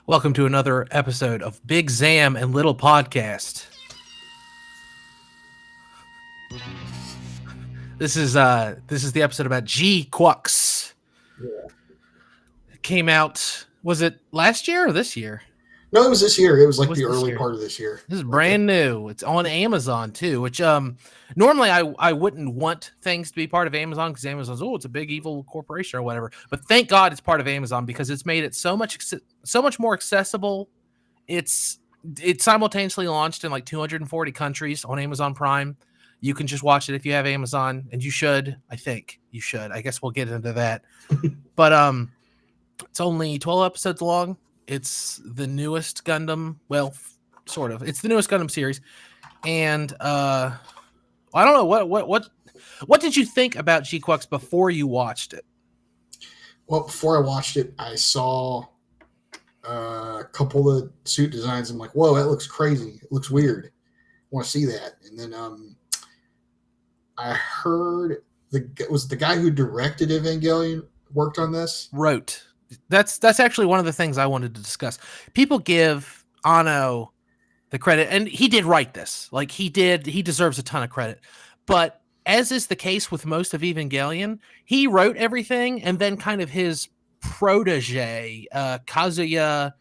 Welcome to another episode of Big Zam and Little Podcast. This is the episode about Gquuuuuux. Yeah. It came out, was it last year or this year? No, it was this year. It was like It was the this early year. part of this year. This is brand new. It's on Amazon too, which normally I wouldn't want things to be part of Amazon because Amazon's it's a big evil corporation or whatever. But thank God it's part of Amazon because it's made it so much more accessible. It's simultaneously launched in like 240 countries on Amazon Prime. You can just watch it if you have Amazon, and you should. I think you should. I guess we'll get into that. But it's only 12 episodes long. It's the newest Gundam. Well, sort of. It's the newest Gundam series, and I don't know what did you think about Gquuuuuux before you watched it? Well, before I watched it, I saw a couple of suit designs. I'm like, whoa, that looks crazy. It looks weird. I want to see that. And then I heard the guy who directed Evangelion worked on this. Wrote. That's actually one of the things I wanted to discuss. People give Anno the credit, and he did write this. Like he deserves a ton of credit. But as is the case with most of Evangelion, he wrote everything, and then kind of his protege, Kazuya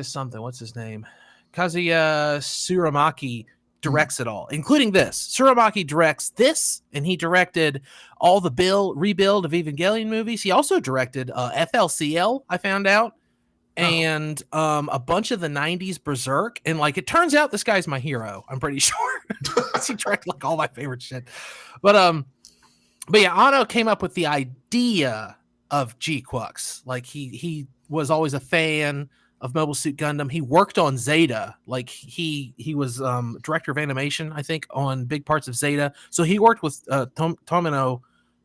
something. What's his name? Kazuya Tsurumaki directs it all, including this. Tsurumaki directs this, and he directed all the rebuild of Evangelion movies. He also directed FLCL, I found out, and a bunch of the 90s Berserk. And like, it turns out this guy's my hero, I'm pretty sure. He directed like all my favorite shit. But yeah, Anno came up with the idea of Gquuuuuux. Like he was always a fan of Mobile Suit Gundam. He worked on Zeta. Like he was director of animation, I think, on big parts of Zeta. So he worked with Tomino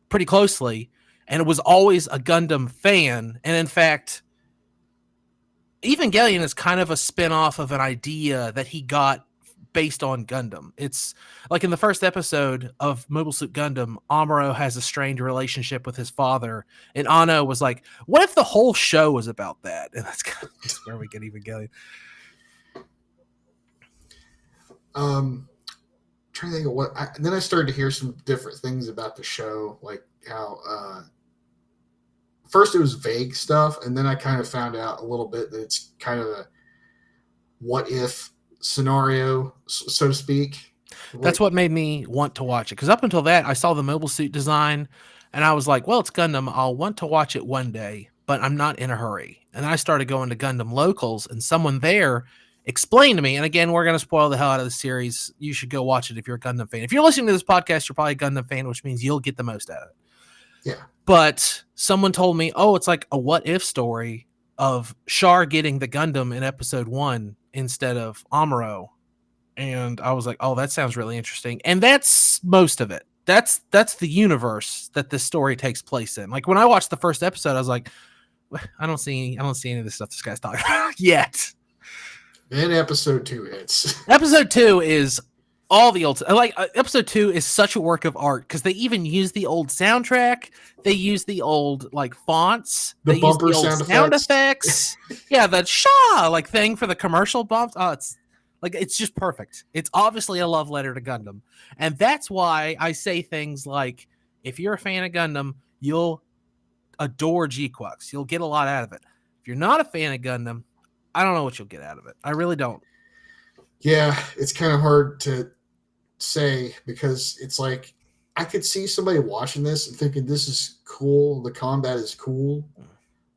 pretty closely, and was always a Gundam fan. And in fact, Evangelion is kind of a spin-off of an idea that he got based on Gundam. It's like in the first episode of Mobile Suit Gundam, Amuro has a strained relationship with his father, and Anno was like, what if the whole show was about that? And that's where we get Evangelion. Trying to think of what then I started to hear some different things about the show, like how first it was vague stuff, and then I kind of found out a little bit that it's kind of a what if scenario, so to speak. That's what made me want to watch it, because up until that, I saw the mobile suit design, and I was like, well, it's Gundam. I'll want to watch it one day, but I'm not in a hurry. And I started going to Gundam locals, and someone there explained to me, and again, we're going to spoil the hell out of the series. You should go watch it if you're a Gundam fan. If you're listening to this podcast, you're probably a Gundam fan, which means you'll get the most out of it. Yeah. But someone told me, oh, it's like a what if story of Char getting the Gundam in episode 1 instead of Amuro. And I was like, oh, that sounds really interesting. And that's most of it. That's the universe that this story takes place in. Like when I watched the first episode, I was like, I don't see any of this stuff this guy's talking about yet. Then episode 2 hits. Episode 2 is all the old, like episode 2 is such a work of art because they even use the old soundtrack. They use the old like fonts. The bumper sound effects. Yeah, the Shaw like thing for the commercial bumps. Oh, it's just perfect. It's obviously a love letter to Gundam. And that's why I say things like, if you're a fan of Gundam, you'll adore Gquuuuuux. You'll get a lot out of it. If you're not a fan of Gundam, I don't know what you'll get out of it. I really don't. Yeah, it's kind of hard to say because it's like I could see somebody watching this and thinking this is cool, the combat is cool,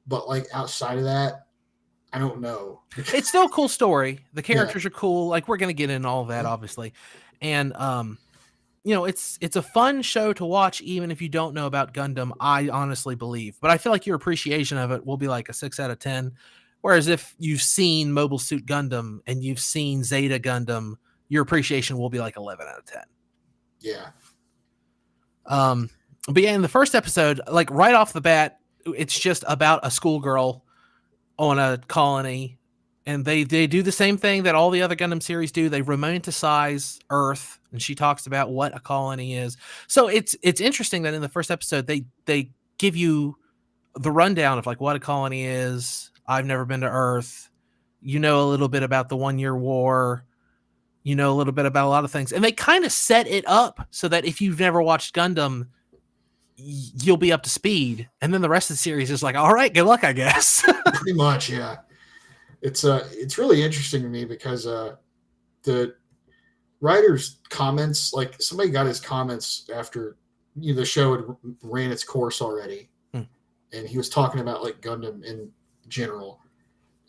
but like outside of that, I don't know. It's still a cool story. The characters are cool. Like we're gonna get into all of that, obviously, and it's a fun show to watch even if you don't know about Gundam. I honestly believe, but I feel like your appreciation of it will be like a 6 out of 10. Whereas if you've seen Mobile Suit Gundam and you've seen Zeta Gundam, your appreciation will be like 11 out of 10. Yeah. But yeah, in the first episode, like right off the bat, it's just about a schoolgirl on a colony, and they do the same thing that all the other Gundam series do. They romanticize Earth, and she talks about what a colony is. So it's interesting that in the first episode they give you the rundown of like what a colony is, I've never been to Earth. You know a little bit about the 1 Year War. You know a little bit about a lot of things. And they kind of set it up so that if you've never watched Gundam, you'll be up to speed. And then the rest of the series is like, all right, good luck, I guess. Pretty much, yeah. It's really interesting to me because the writer's comments, like somebody got his comments after the show had ran its course already, and he was talking about like Gundam in general,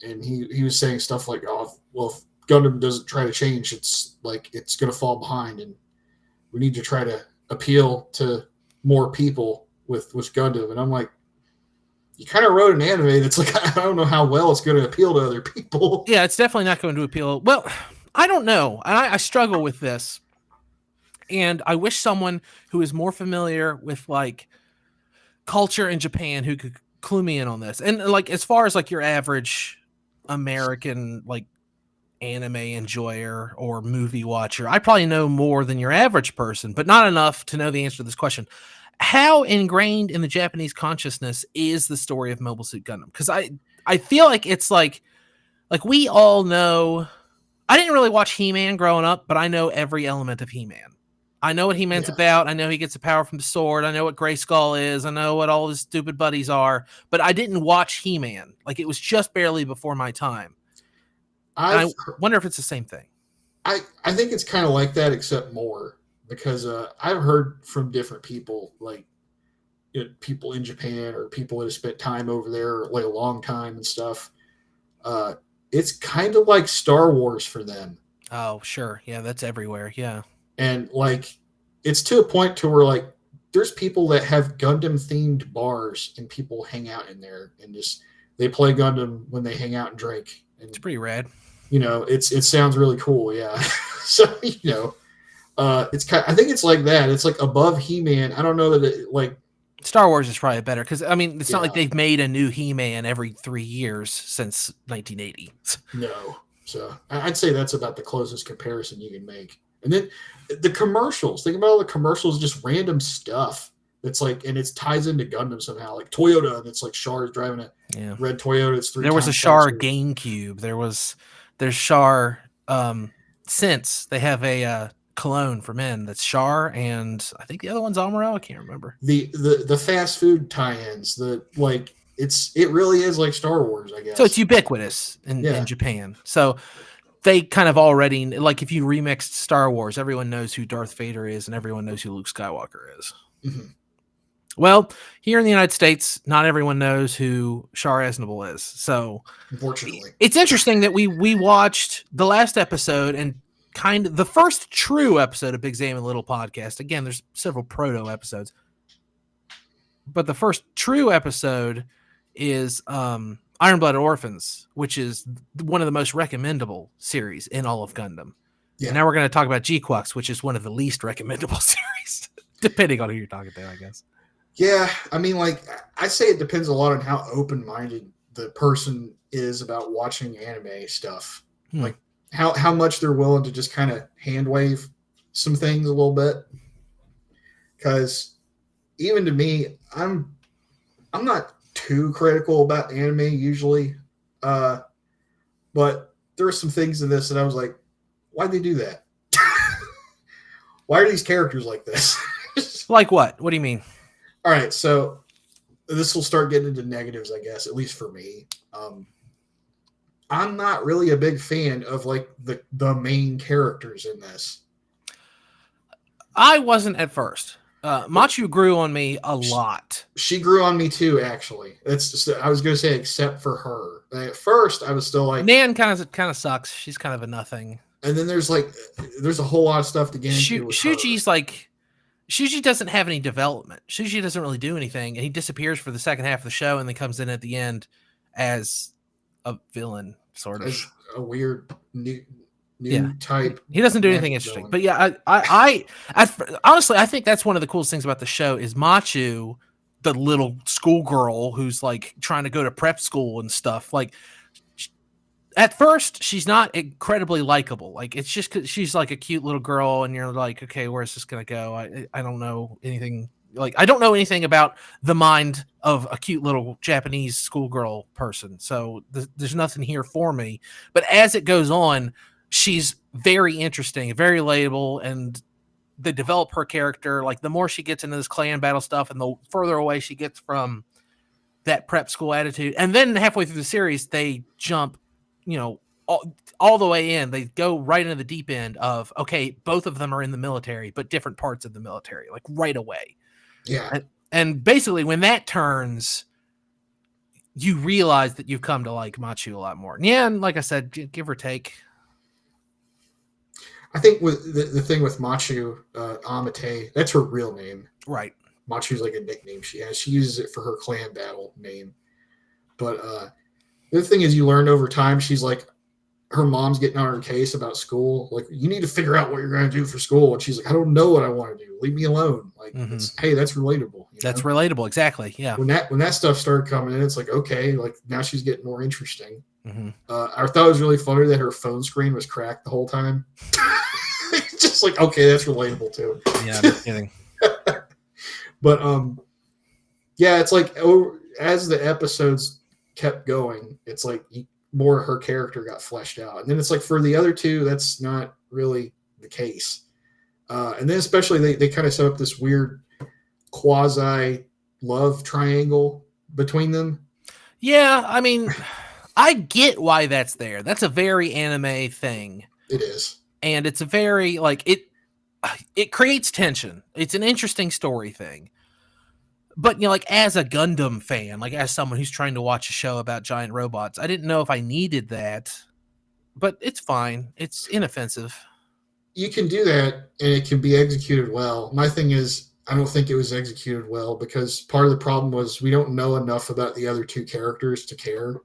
and he was saying stuff like, "Oh, well, if Gundam doesn't try to change, it's like it's going to fall behind, and we need to try to appeal to more people with Gundam." And I'm like, you kind of wrote an anime that's like, I don't know how well it's going to appeal to other people. Yeah, it's definitely not going to appeal. Well, I don't know. I struggle with this. And I wish someone who is more familiar with like culture in Japan who could clue me in on this. And like, as far as like your average American, like anime enjoyer or movie watcher, I probably know more than your average person, but not enough to know the answer to this question. How ingrained in the Japanese consciousness is the story of Mobile Suit Gundam? Because I feel like it's like we all know. I didn't really watch He-Man growing up, but I know every element of He-Man. I know what He-Man's about. I know he gets the power from the sword. I know what Grayskull is. I know what all his stupid buddies are. But I didn't watch He-Man. Like, it was just barely before my time. I wonder if it's the same thing. I think it's kind of like that, except more. Because I've heard from different people, like people in Japan or people that have spent time over there, like a long time and stuff. It's kind of like Star Wars for them. Oh, sure. Yeah, that's everywhere. Yeah. And like, it's to a point to where like, there's people that have Gundam themed bars and people hang out in there and just, they play Gundam when they hang out and drink. And, it's pretty rad. It sounds really cool. Yeah. So, it's kind. I think it's like that. It's like above He-Man. I don't know that it like Star Wars is probably better because I mean it's not like they've made a new He-Man every 3 years since 1980. No, so I'd say that's about the closest comparison you can make. And then the commercials. Think about all the commercials, just random stuff. It's like, and it ties into Gundam somehow. Like Toyota, and it's like Char's driving a red Toyota. It's there was a Char GameCube. There's Char Sense. They have a cologne for men that's Char, and I think the other one's Amuro. I can't remember. The fast food tie-ins. It really is like Star Wars, I guess. So it's ubiquitous in Japan. So they kind of already, like, if you remixed Star Wars, everyone knows who Darth Vader is and everyone knows who Luke Skywalker is. Mm-hmm. Well, here in the United States, not everyone knows who Char Aznable is. So unfortunately, it's interesting that we watched the last episode and kind of the first true episode of Big Zam and Little Podcast. Again, there's several proto episodes, but the first true episode is Iron Blooded Orphans, which is one of the most recommendable series in all of Gundam. Yeah. And now we're going to talk about Gquuuuuux, which is one of the least recommendable series, depending on who you're talking to, I guess. Yeah, I mean, like, I say it depends a lot on how open-minded the person is about watching anime stuff. Like, how much they're willing to just kind of hand-wave some things a little bit. Because even to me, I'm not too critical about anime usually. But there are some things in this that I was like, why'd they do that? Why are these characters like this? Like what? What do you mean? All right, so this will start getting into negatives, I guess, at least for me. I'm not really a big fan of like the main characters in this. I wasn't at first. Machu grew on me a lot. She grew on me too, actually. That's just, I was going to say, except for her. At first, I was still like, Nan kind of sucks. She's kind of a nothing. And then there's a whole lot of stuff to get into. Shuji's like. Shuji doesn't have any development. Shuji doesn't really do anything, and he disappears for the second half of the show, and then comes in at the end as a villain, sort of. As a weird new type. He doesn't do anything interesting. But yeah, I honestly, I think that's one of the coolest things about the show is Machu, the little schoolgirl who's like trying to go to prep school and stuff. Like, at first, she's not incredibly likable. Like, it's just 'cause she's like a cute little girl, and you're like, okay, where's this gonna go? I don't know anything like I don't know anything about the mind of a cute little Japanese schoolgirl person, so there's nothing here for me. But as it goes on, she's very interesting, very relatable, and they develop her character. Like the more she gets into this clan battle stuff, and the further away she gets from that prep school attitude, and then halfway through the series, they jump, you know, all the way in. They go right into the deep end of, okay, both of them are in the military, but different parts of the military, like right away. Yeah. And basically, when that turns, you realize that you've come to like Machu a lot more. Yeah, and like I said, give or take. I think with the thing with Machu, Amate, that's her real name. Right. Machu's like a nickname she has. She uses it for her clan battle name. But the other thing is, you learned over time, she's like, her mom's getting on her case about school. Like, you need to figure out what you're going to do for school. And she's like, I don't know what I want to do. Leave me alone. Like, hey, that's relatable. That's relatable. Exactly. Yeah. When that stuff started coming in, it's like, okay, like now she's getting more interesting. I thought it was really funny that her phone screen was cracked the whole time. Just like, okay, that's relatable too. Yeah, no kidding. But yeah, it's like as the episodes kept going, it's like more of her character got fleshed out, and then it's like for the other two, that's not really the case. And then especially they kind of set up this weird quasi love triangle between them. Yeah, I mean, I get why that's there. That's a very anime thing. It is. And it's a very, like, it creates tension. It's an interesting story thing. But, you know, like, as a Gundam fan, like, as someone who's trying to watch a show about giant robots, I didn't know if I needed that. But it's fine. It's inoffensive. You can do that, and it can be executed well. My thing is, I don't think it was executed well because part of the problem was we don't know enough about the other two characters to care.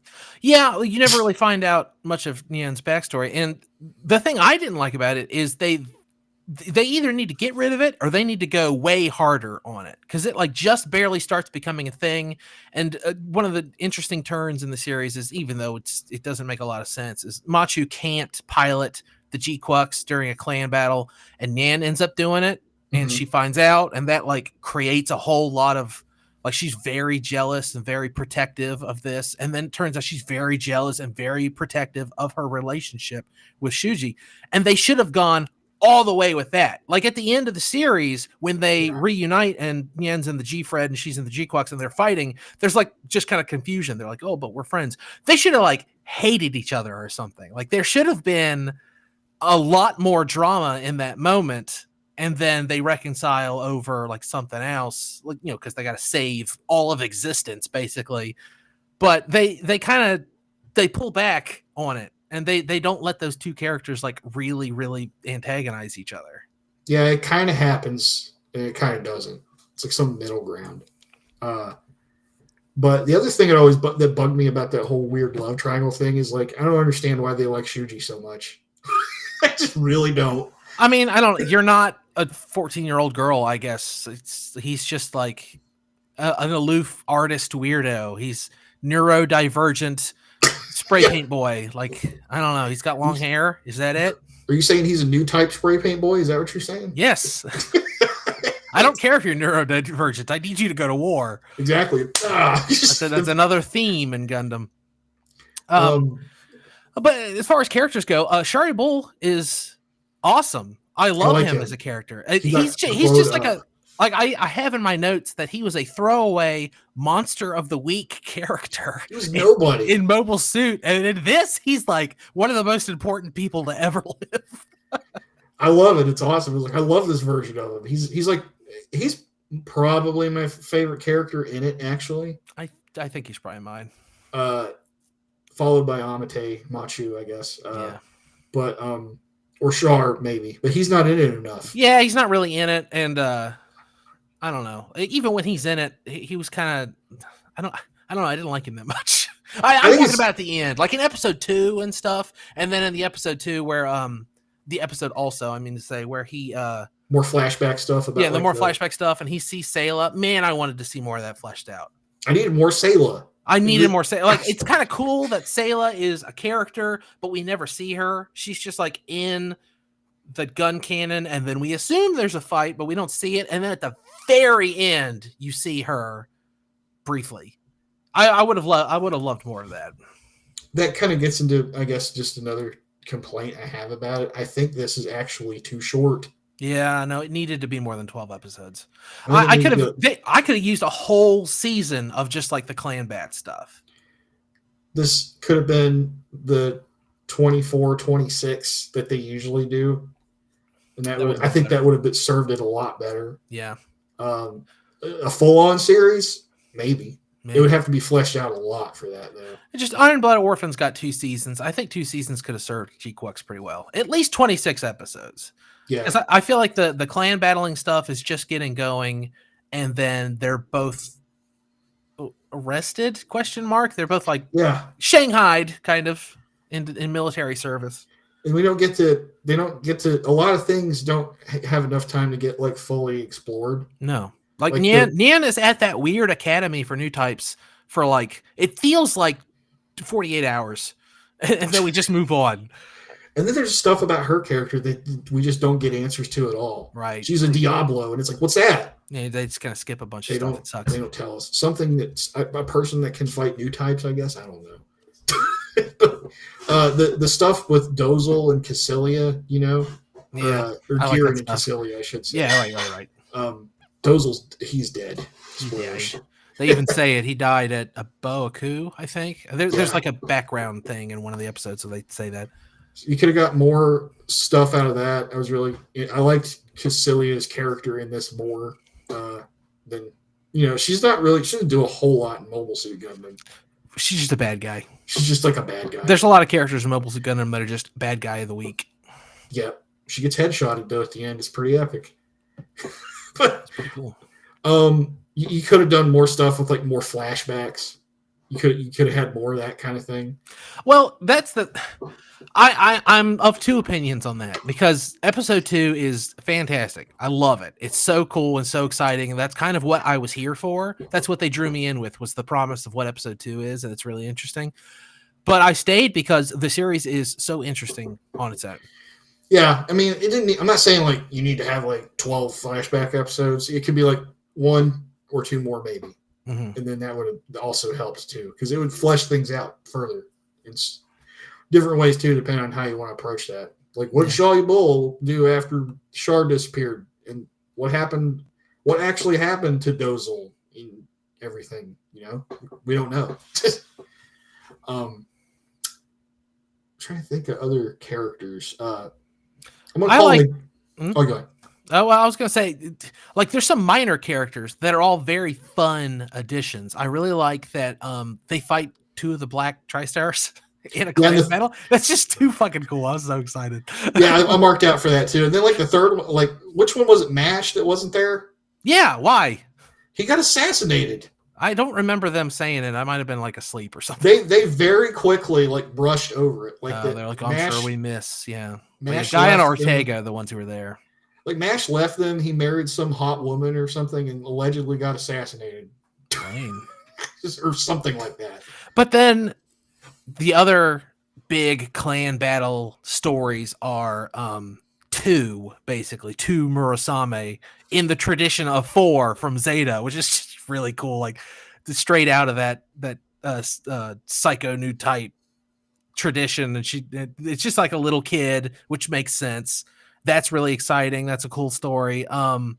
Yeah, you never really find out much of Nyan's backstory. And the thing I didn't like about it is they either need to get rid of it or they need to go way harder on it because it like just barely starts becoming a thing. And one of the interesting turns in the series is, even though it doesn't make a lot of sense, is Machu can't pilot the Gquuuuuux during a clan battle, and Nyan ends up doing it. And she finds out, and that like creates a whole lot of like, she's very jealous and very protective of this. And then it turns out she's very jealous and very protective of her relationship with Shuji. And they should have gone all the way with that. Like at the end of the series, when they reunite and Nyan's in the G-Fred and she's in the Gquuuuuux and they're fighting, there's like just kind of confusion. They're like, oh, but we're friends. They should have like hated each other or something. Like there should have been a lot more drama in that moment. And then they reconcile over like something else, like, you know, because they got to save all of existence basically. But they pull back on it, and they don't let those two characters like really, really antagonize each other. Yeah, it kind of happens, and it kind of doesn't. It's like some middle ground. But the other thing that bugged me about that whole weird love triangle thing is like, I don't understand why they like Shuji so much. I just really don't. I mean, you're not a 14-year-old girl, I guess. He's just like an aloof artist weirdo. He's neurodivergent spray paint boy. Like, I don't know. He's got long hair. Is that it? Are you saying he's a new type spray paint boy? Is that what you're saying? Yes. I don't care if you're neurodivergent. I need you to go to war. Exactly. That's another theme in Gundam. But as far as characters go, Shari Bull is awesome. I love him as a character. He's just like I have in my notes that he was a throwaway monster of the week character. He was nobody in Mobile Suit, and in this, he's like one of the most important people to ever live. I love it. It's awesome. It's like, I love this version of him. He's probably my favorite character in it. Actually, I think he's probably mine. Followed by Amate Machu, I guess. Yeah. But or Char maybe, but he's not in it enough. Yeah, he's not really in it, and I don't know. Even when he's in it, he was kind of I don't know. I didn't like him that much. I'm talking about at the end, like in episode 2 and stuff, and then in the episode 2 where the episode also, I mean to say, where he more flashback stuff about the more flashback stuff, and he sees Sayla. Man, I wanted to see more of that fleshed out. I needed more Sayla. I needed more Sayla. Like, it's kind of cool that Sayla is a character, but we never see her. She's just like in the gun cannon, and then we assume there's a fight, but we don't see it. And then at the very end, you see her briefly. I would have loved more of that. That kind of gets into, I guess, just another complaint I have about it. I think this is actually too short. Yeah, no, it needed to be more than 12 episodes. I I could have used a whole season of just like the clan bat stuff. This could have been the 24, 26 that they usually do. And I think that would have served it a lot better. Yeah. A full-on series, maybe. It would have to be fleshed out a lot for that, though. Just Iron Blood Orphans got 2 seasons. I think 2 seasons could have served Gquuuuuux pretty well. At least 26 episodes. Yeah. Because I feel like the clan battling stuff is just getting going, and then they're both arrested, ? They're both like shanghaied kind of in military service. And they don't get to, a lot of things don't have enough time to get like fully explored. No. Like Nian is at that weird academy for new types for like, it feels like 48 hours. And then we just move on. And then there's stuff about her character that we just don't get answers to at all. Right. She's a Diablo, and it's like, what's that? Yeah, they just kind of skip a bunch of stuff. It sucks. They don't tell us. Something that's a person that can fight new types, I guess. I don't know. The stuff with Dozel and Cassilia, you know? Yeah. Or Kieran and Cassilia, I should say. Yeah, right. Dozel's, he's dead. Spoilers. Yeah, they even say it. He died at a Boaku, I think. There's like a background thing in one of the episodes, so they say that. You could have got more stuff out of that. I liked Cassilia's character in this more than, she doesn't do a whole lot in Mobile Suit Gundam. She's just a bad guy. She's just like a bad guy. There's a lot of characters in Mobile Suit Gundam that are just bad guy of the week. Yep. She gets headshotted though at the end. It's pretty epic. But it's pretty cool. You could have done more stuff with like more flashbacks. You could have had more of that kind of thing. Well, that's I'm of two opinions on that, because episode 2 is fantastic. I love it. It's so cool and so exciting, and that's kind of what I was here for. That's what they drew me in with, was the promise of what episode 2 is, and it's really interesting. But I stayed because the series is so interesting on its own. Yeah, I mean, I'm not saying like you need to have like 12 flashback episodes. It could be like 1 or 2 more maybe. Mm-hmm. And then that would have also helped too, because it would flesh things out further in different ways too, depending on how you want to approach that. Like, what did Shaw Bull do after Shard disappeared, and what actually happened to Dozel in everything? We don't know. I'm trying to think of other characters. I'm gonna call Oh, go ahead. Oh, well, I was going to say, like, there's some minor characters that are all very fun additions. I really like that they fight 2 of the Black Tri-Stars in a clan battle. That's just too fucking cool. I was so excited. Yeah, I marked out for that, too. And then, like, the third one, like, which one was it, MASH, that wasn't there? Yeah, why? He got assassinated. I don't remember them saying it. I might have been, like, asleep or something. They very quickly, like, brushed over it. Like, they're like, I'm sure we miss, yeah. MASH, Guy and Ortega, the ones who were there. Like, MASH left them. He married some hot woman or something and allegedly got assassinated. Or something like that. But then the other big clan battle stories are 2 Murasame in the tradition of 4 from Zeta, which is just really cool. Like, straight out of that psycho new type tradition. And it's just like a little kid, which makes sense. That's really exciting. That's a cool story. I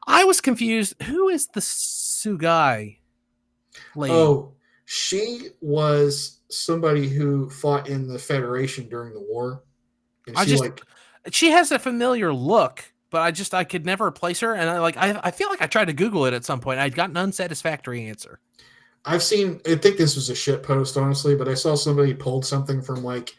was confused. Who is the Sugai lady? Oh, she was somebody who fought in the Federation during the war. And she has a familiar look, but I could never place her. And I feel like I tried to Google it at some point. I got an unsatisfactory answer. I think this was a shit post, honestly, but I saw somebody pulled something from like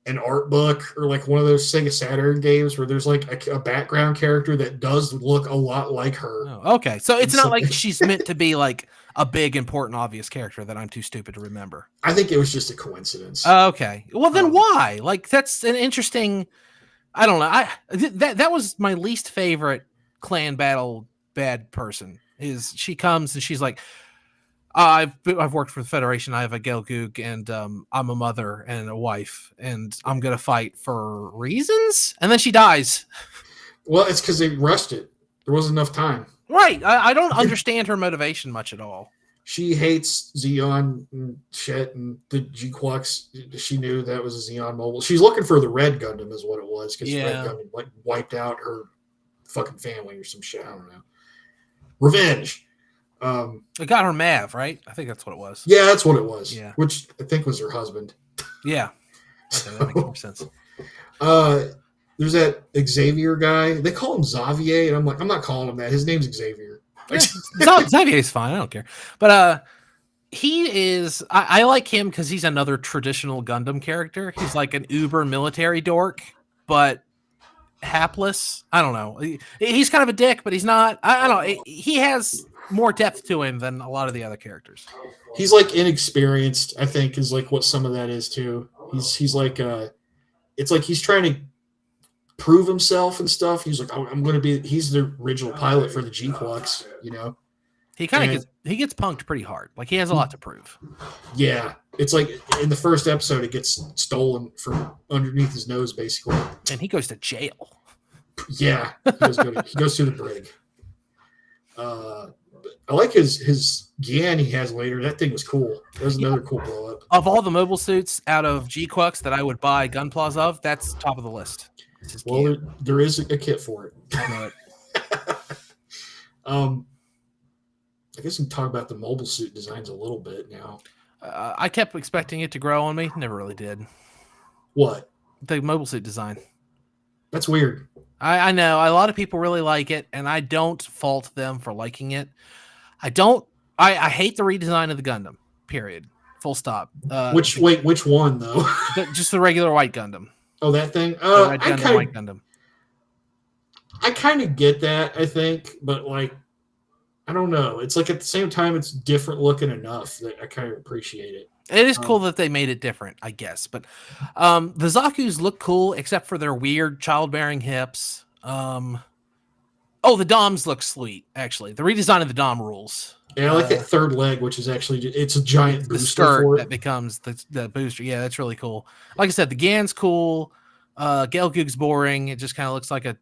an art book or like one of those Sega Saturn games where there's like a background character that does look a lot like her. Oh, okay. So it's not like she's meant to be like a big, important, obvious character that I'm too stupid to remember. I think it was just a coincidence. Okay. Well, then why? Like, that's an interesting, I don't know. That was my least favorite clan battle bad person. Is she comes and she's like, I've worked for the Federation. I have a Gquuuuuux, and I'm a mother and a wife, and I'm gonna fight for reasons. And then she dies. Well, it's because they rushed it. There wasn't enough time. Right. I don't understand her motivation much at all. She hates Xeon and shit, and the Gquuuuuux. She knew that was a Xeon mobile. She's looking for the Red Gundam, is what it was, because Red Gundam like wiped out her fucking family or some shit. I don't know. Revenge. It got her Mav, right? I think that's what it was. Yeah, that's what it was. Yeah. Which I think was her husband. Yeah. Okay, that makes more sense. There's that Xavier guy. They call him Xavier, and I'm like, I'm not calling him that. His name's Xavier. Yeah, Xavier's fine. I don't care. But he is. I like him because he's another traditional Gundam character. He's like an uber military dork, but hapless. I don't know. He's kind of a dick, but he's not. I don't know. He has more depth to him than a lot of the other characters. He's like inexperienced, I think, is like what some of that is too. He's like it's like he's trying to prove himself and stuff. He's like, I'm going to be. He's the original pilot for the Gquuuuuux, you know. He kind of gets punked pretty hard. Like he has a lot to prove. Yeah, it's like in the first episode, it gets stolen from underneath his nose, basically, and he goes to jail. Yeah, he goes to the brig. I like his Gian he has later. That thing was cool. That was another cool blow up. Of all the mobile suits out of Gquuuuuux that I would buy Gunplas of, that's top of the list. Well, there is a kit for it. I know it. I guess we can talk about the mobile suit designs a little bit now. I kept expecting it to grow on me. Never really did. What? The mobile suit design. That's weird. I know. A lot of people really like it, and I don't fault them for liking it. I hate the redesign of the Gundam, period. Full stop. Which one, though? Just the regular white Gundam. Oh, that thing? Red Gundam, white Gundam. I kind of get that, I think, but like, I don't know. It's like at the same time, it's different looking enough that I kind of appreciate it. It is cool that they made it different, I guess. But the Zaku's look cool, except for their weird childbearing hips. The Doms look sweet, actually. The redesign of the Dom rules. Yeah, I like that third leg, which is actually it's a giant booster skirt for it. That becomes the booster. Yeah, that's really cool. Like I said, the Gan's cool. Gquuuuuux's boring. It just kind of looks like a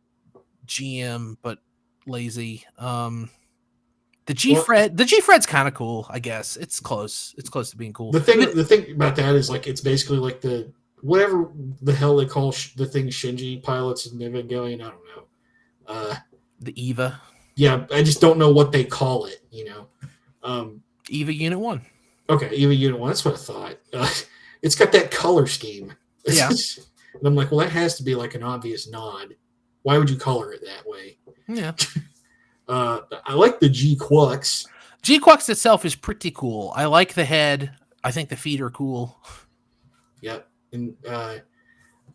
GM, but lazy. The G-Fred's kind of cool, I guess. It's close. It's close to being cool. The thing about that is like it's basically like the whatever the hell they call the thing Shinji pilots in Evangelion. I don't know. The EVA. Yeah, I just don't know what they call it. You know. EVA Unit 1. Okay, EVA Unit 1. That's what I thought. It's got that color scheme. Yeah. And I'm like, well, that has to be like an obvious nod. Why would you color it that way? Yeah. I like the Gquuuuuux. Gquuuuuux itself is pretty cool. I like the head. I think the feet are cool. Yep. And I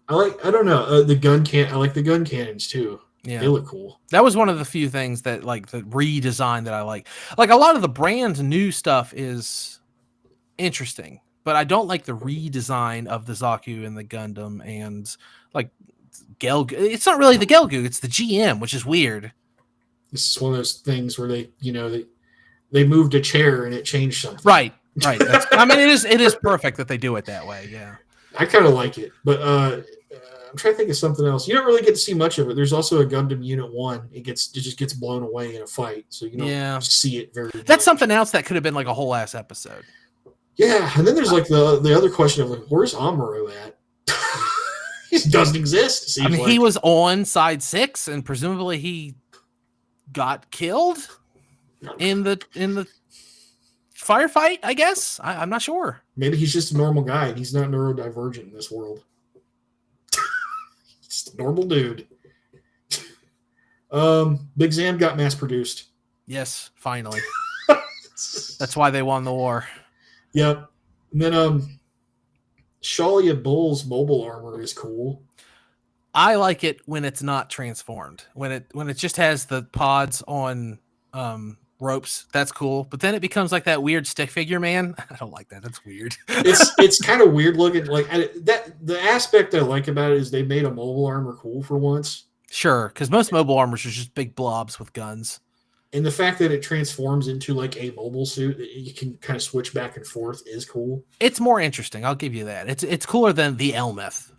don't know, the gun I like the gun cannons too. Yeah. They look cool. That was one of the few things that like the redesign that I like. Like a lot of the brand new stuff is interesting, but I don't like the redesign of the Zaku and the Gundam and like Gelgu. It's not really the Gelgu, it's the GM, which is weird. This is one of those things where they moved a chair and it changed something. Right. I mean, it is perfect that they do it that way. Yeah. I kind of like it, but I'm trying to think of something else. You don't really get to see much of it. There's also a Gundam Unit 1. It just gets blown away in a fight, so you don't see it very much. That's something else that could have been like a whole ass episode. Yeah, and then there's like the other question of like, where's Amuro at? He doesn't exist. I mean, he was on side 6, and presumably he got killed in the firefight, I guess. I'm not sure. Maybe he's just a normal guy and he's not neurodivergent in this world. Just a normal dude. Big Zam got mass produced. Yes, finally. That's why they won the war. Yep. And then Shalia Bull's mobile armor is cool. I like it when it's not transformed. When it just has the pods on ropes, that's cool. But then it becomes like that weird stick figure man. I don't like that. That's weird. It's kind of weird looking. Like the aspect I like about it is they made a mobile armor cool for once. Sure, because most mobile armors are just big blobs with guns. And the fact that it transforms into like a mobile suit that you can kind of switch back and forth is cool. It's more interesting. I'll give you that. It's cooler than the Elmeth,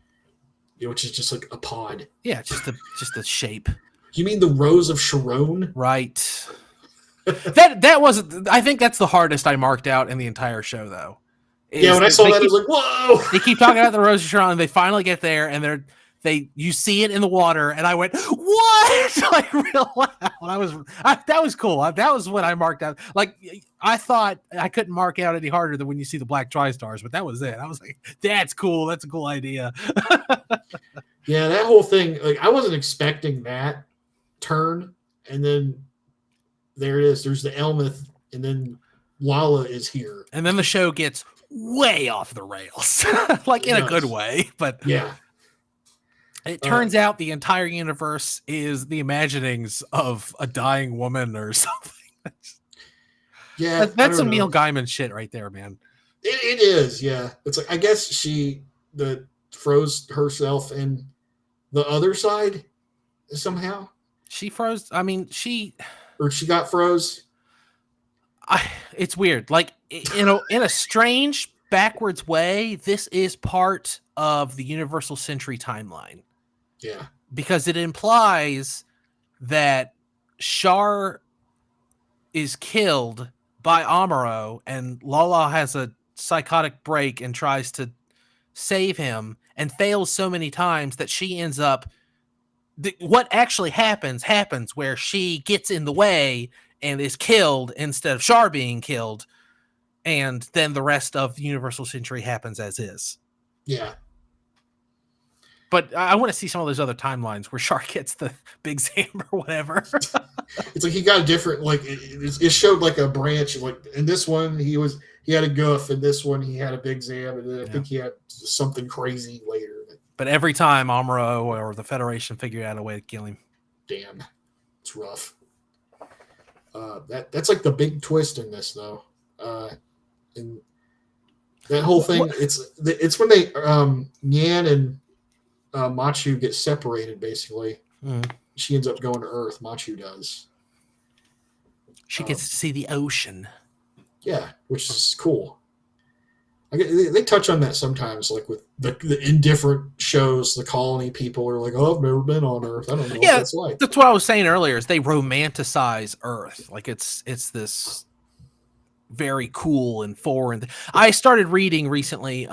Which is just like a pod. Yeah, just the shape. You mean the Rose of Sharon? Right. that wasn't. I think that's the hardest I marked out in the entire show, though. Yeah, when I saw that, I was like, "Whoa!" They keep talking about the Rose of Sharon, and they finally get there, and you see it in the water, and I went, "What?" Like real loud. That was cool. That was what I marked out. Like I thought I couldn't mark out any harder than when you see the black tri-stars, but that was it. I was like, "That's cool. That's a cool idea." Yeah, that whole thing. Like I wasn't expecting that turn, and then there it is. There's the Elmeth, and then Lala is here, and then the show gets way off the rails, like in a good way. But yeah. It turns out the entire universe is the imaginings of a dying woman or something. Yeah, that's some Neil Gaiman shit right there, man. It is, yeah. It's like I guess she froze herself in the other side somehow. She froze. I mean, or she got froze. It's weird. Like in a strange backwards way, this is part of the Universal Century timeline. Yeah. Because it implies that Char is killed by Amuro and Lala has a psychotic break and tries to save him and fails so many times that she ends up what actually happens where she gets in the way and is killed instead of Char being killed, and then the rest of the Universal Century happens as is. Yeah. But I want to see some of those other timelines where Char gets the big Zam or whatever. It's like he got a different, like it showed like a branch. Like in this one, he had a goof. In this one, he had a big Zam, and then I think he had something crazy later. But every time Amuro or the Federation figured out a way to kill him. Damn, it's rough. That's like the big twist in this, though. And that whole thing, it's when they Nyan and Machu get separated, basically. She ends up going to Earth. Machu does. She gets to see the ocean. Yeah, which is cool. They touch on that sometimes, like with the indifferent shows. The colony people are like, "Oh, I've never been on Earth. I don't know what that's like." That's what I was saying earlier. Is they romanticize Earth, like it's this very cool and foreign. I started reading recently,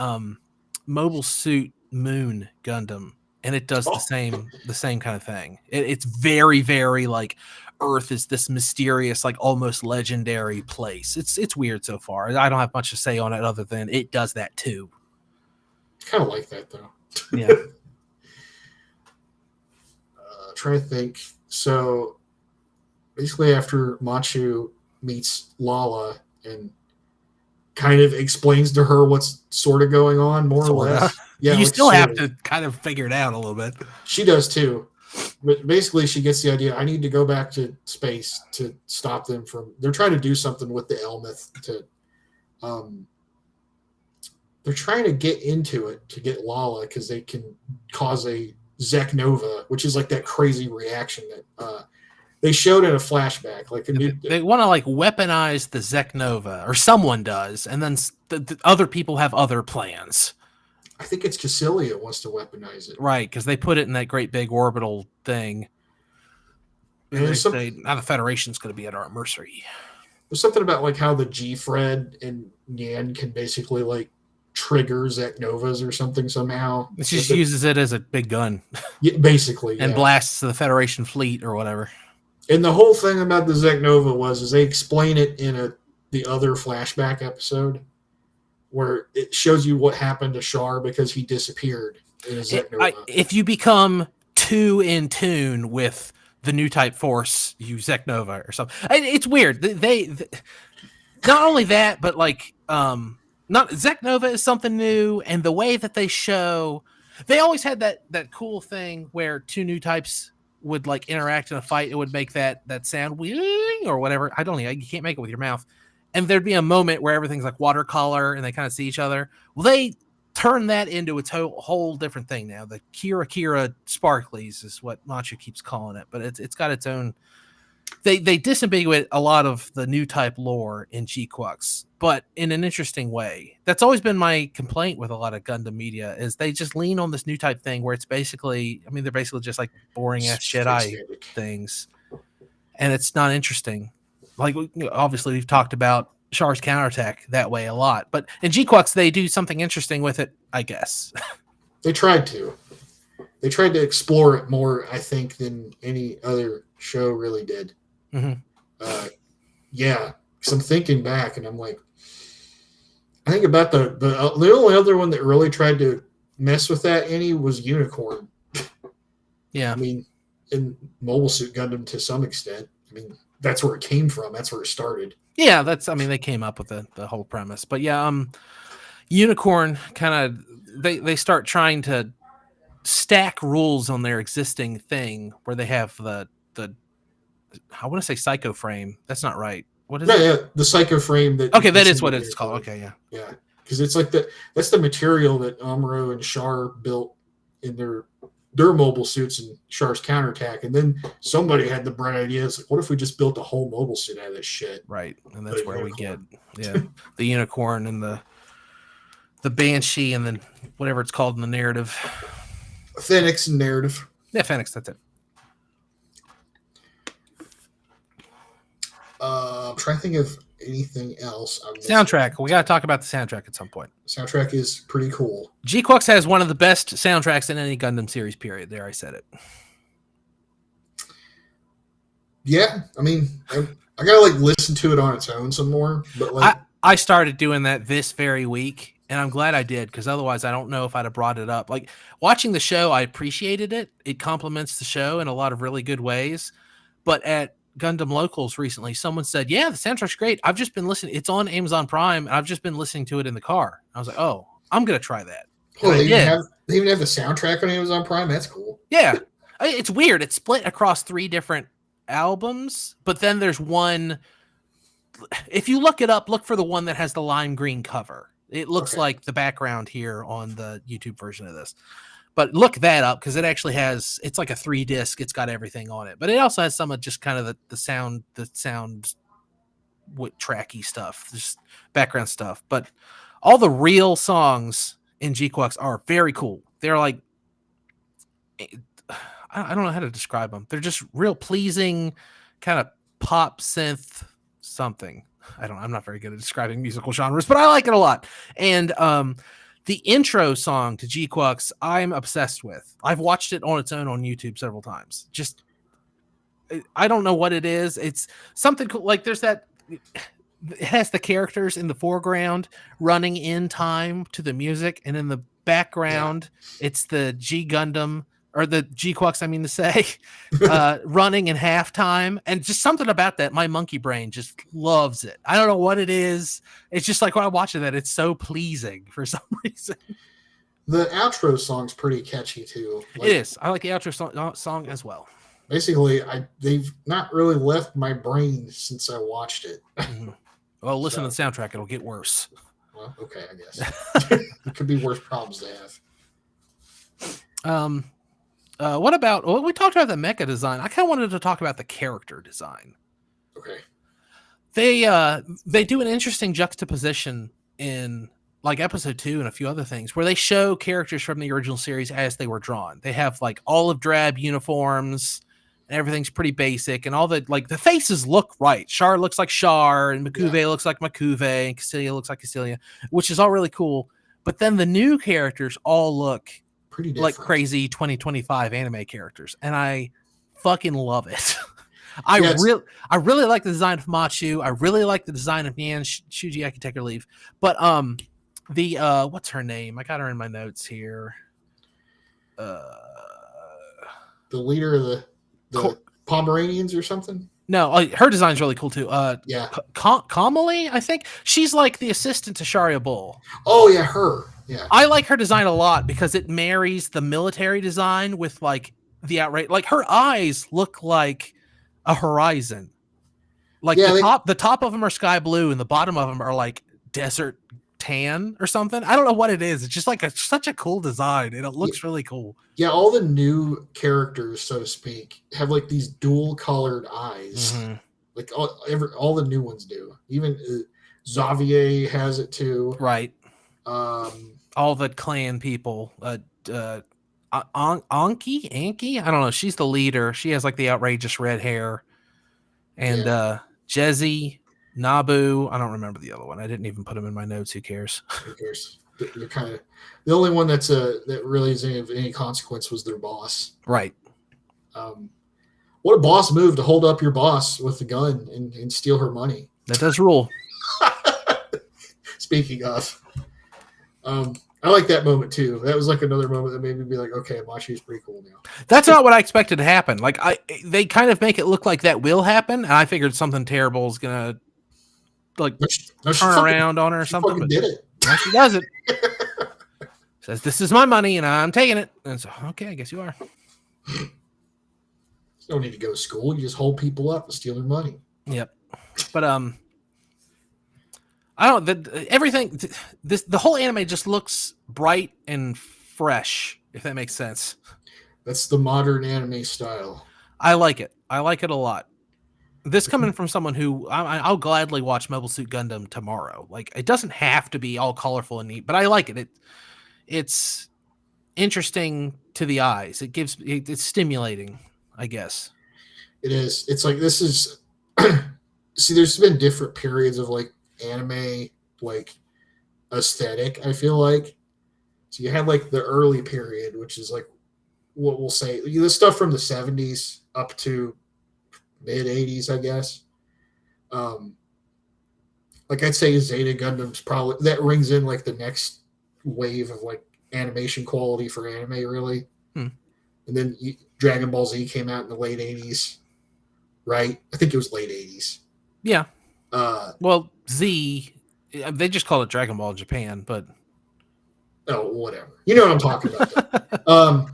Mobile Suit Moon Gundam, and it does the same kind of thing. It's very, very like Earth is this mysterious, like almost legendary place. It's weird so far. I don't have much to say on it other than it does that too. Kind of like that though. Yeah. Trying to think. So basically, after Machu meets Lala and kind of explains to her what's sort of going on, more or less. Yeah, you still have to kind of figure it out a little bit. She does too. But basically, she gets the idea. I need to go back to space to stop them from. They're trying to do something with the Elmeth to. They're trying to get into it to get Lala because they can cause a Zek Nova, which is like that crazy reaction that they showed in a flashback. Like they want to like weaponize the Zek Nova, or someone does, and then the other people have other plans. I think it's Cassilia wants to weaponize it. Right, because they put it in that great big orbital thing. And they say, now the Federation's going to be at our mercy. There's something about like how the G-Fred and Nyan can basically like trigger Zek Novas or something somehow. It just uses it as a big gun. Yeah, basically. And blasts the Federation fleet or whatever. And the whole thing about the Zek Nova is they explain it in the other flashback episode, where it shows you what happened to Char because he disappeared in a Zek Nova. If you become too in tune with the new type force, you Zek Nova or something. It's weird. They not only that, but like not Zek Nova is something new, and the way that they show, they always had that cool thing where two new types would like interact in a fight. It would make that sound or whatever. I don't know. You can't make it with your mouth. And there'd be a moment where everything's like watercolor and they kind of see each other. Well, they turn that into a whole different thing now. The Kira Sparklies is what Machu keeps calling it, but it's got its own they disambiguate a lot of the new type lore in Gquuuuuux, but in an interesting way. That's always been my complaint with a lot of Gundam media is they just lean on this new type thing where it's basically, I mean, they're basically just like boring ass Jedi things, and it's not interesting. Like, obviously we've talked about Char's counterattack that way a lot, but in Gquuuuuux they do something interesting with it, I guess. They tried to explore it more, I think, than any other show really did. Mm-hmm. Yeah, because I'm thinking back and I'm like, I think about the only other one that really tried to mess with that any was Unicorn. Yeah, I mean, in Mobile Suit Gundam to some extent. I mean, that's where it came from. That's where it started. Yeah, I mean, they came up with the whole premise, but yeah, Unicorn kind of they start trying to stack rules on their existing thing where they have the I want to say psycho frame. That's not right. What is it? Yeah, the psycho frame that. Okay, that is what it's called. Okay, yeah. Yeah, because it's like that's the material that Amuro and Char built in their mobile suits and Char's counterattack, and then somebody had the bright idea. It's like, what if we just built a whole mobile suit out of this shit? Right, and that's where we get the Unicorn and the Banshee, and then whatever it's called in the narrative. Phoenix and narrative. Yeah, Phoenix. That's it. I'm trying to think of anything else. Soundtrack. We got to talk about the soundtrack at some point. Soundtrack is pretty cool. Gquuuuuux has one of the best soundtracks in any Gundam series, period. There, I said it. Yeah, I mean, I gotta like listen to it on its own some more. But like, I started doing that this very week, and I'm glad I did, because otherwise I don't know if I'd have brought it up. Like, watching the show, I appreciated it. It complements the show in a lot of really good ways. But at Gundam Locals recently, someone said, yeah, the soundtrack's great. I've just been listening. It's on Amazon Prime, and I've just been listening to it in the car. I was like, oh, I'm going to try that. Oh, they even have the soundtrack on Amazon Prime? That's cool. Yeah. It's weird. It's split across 3 different albums, but then there's one. If you look it up, look for the one that has the lime green cover. It looks like the background here on the YouTube version of this. But look that up, because it actually has, it's like a 3-disc. It's got everything on it. But it also has some of just kind of the sound tracky stuff, just background stuff. But all the real songs in Gquuuuuux are very cool. They're like, I don't know how to describe them. They're just real pleasing, kind of pop synth something. I'm not very good at describing musical genres, but I like it a lot. And the intro song to Gquuuuuux, I'm obsessed with. I've watched it on its own on YouTube several times. Just, I don't know what it is. It's something cool. Like, there's that, it has the characters in the foreground running in time to the music, and in the background, it's the G Gundam, or the Gquuuuuux, I mean to say, running in halftime. And just something about that, my monkey brain just loves it. I don't know what it is. It's just like when I watch it, it's so pleasing for some reason. The outro song's pretty catchy too. Like, it is. I like the outro song as well. Basically, they've not really left my brain since I watched it. Mm-hmm. Well, listen to the soundtrack. It'll get worse. Well, okay, I guess. It could be worse problems to have. What about, well, we talked about the mecha design. I kind of wanted to talk about the character design. Okay. They do an interesting juxtaposition in like episode 2 and a few other things where they show characters from the original series as they were drawn. They have like olive drab uniforms and everything's pretty basic, and all the, like, the faces look right. Char looks like Char, and M'Quve looks like M'Quve, and Cassilia looks like Cassilia, which is all really cool. But then the new characters all look pretty like crazy 2025 anime characters, and I fucking love it. I really like the design of Machu. I really like the design of Nyan Shuji. I can take her leave, but the what's her name? I got her in my notes here. The leader of the Pomeranians or something. No, her design's really cool too. Kamali, I think she's like the assistant to Sharia Bull. Oh yeah, her. Yeah, I like her design a lot because it marries the military design with like the outright. Like, her eyes look like a horizon. Like, the top of them are sky blue, and the bottom of them are like desert tan or something. I don't know what it is. It's just like such a cool design, and it looks really cool. Yeah, all the new characters, so to speak, have like these dual colored eyes. Mm-hmm. Like all the new ones do. Even Xavier has it too. Right. All the clan people. Anki? I don't know. She's the leader. She has like the outrageous red hair. And Jezzy, Nabu. I don't remember the other one. I didn't even put them in my notes. Who cares? Who cares? They're kind of the only one that really is of any consequence was their boss. Right. What a boss move to hold up your boss with the gun and steal her money. That does rule. Speaking of, I like that moment too. That was like another moment that made me be like, okay, Machi is pretty cool now. That's not what I expected to happen. Like they kind of make it look like that will happen, and I figured something terrible is gonna turn around on her or something. But did it? No, she does it. Says, "This is my money, and I'm taking it." And so, okay, I guess you are. You don't need to go to school. You just hold people up and steal their money. Yep. But I don't. Everything. The whole anime just looks bright and fresh. If that makes sense. That's the modern anime style. I like it. I like it a lot. This coming from someone who I'll gladly watch Mobile Suit Gundam tomorrow. Like it doesn't have to be all colorful and neat, but I like it. It's interesting to the eyes. It's stimulating, I guess. It is. It's like this is. See, there's been different periods of like anime like aesthetic. I feel like so you had like the early period, which is like what we'll say the stuff from the 70s up to mid 80s, I guess. Like I'd say Zeta Gundam's probably that rings in like the next wave of like animation quality for anime, really. And then Dragon Ball Z came out in the late 80s, right? I think it was late 80s. Yeah. Well, Z, they just call it Dragon Ball in Japan, but oh, whatever. You know what I'm talking about.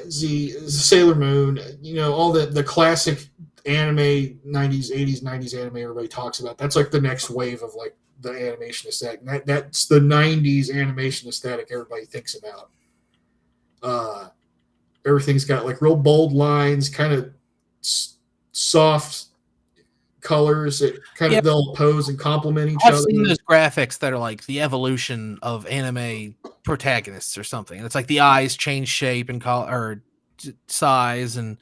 Z, Sailor Moon, you know, all the classic anime 90s, 80s, 90s anime everybody talks about. That's like the next wave of like the animation aesthetic. And that's the 90s animation aesthetic everybody thinks about. Everything's got like real bold lines, kind of soft colors that kind of they'll pose and complement each other. I've seen those graphics that are like the evolution of anime protagonists or something. And it's like the eyes change shape and color or size and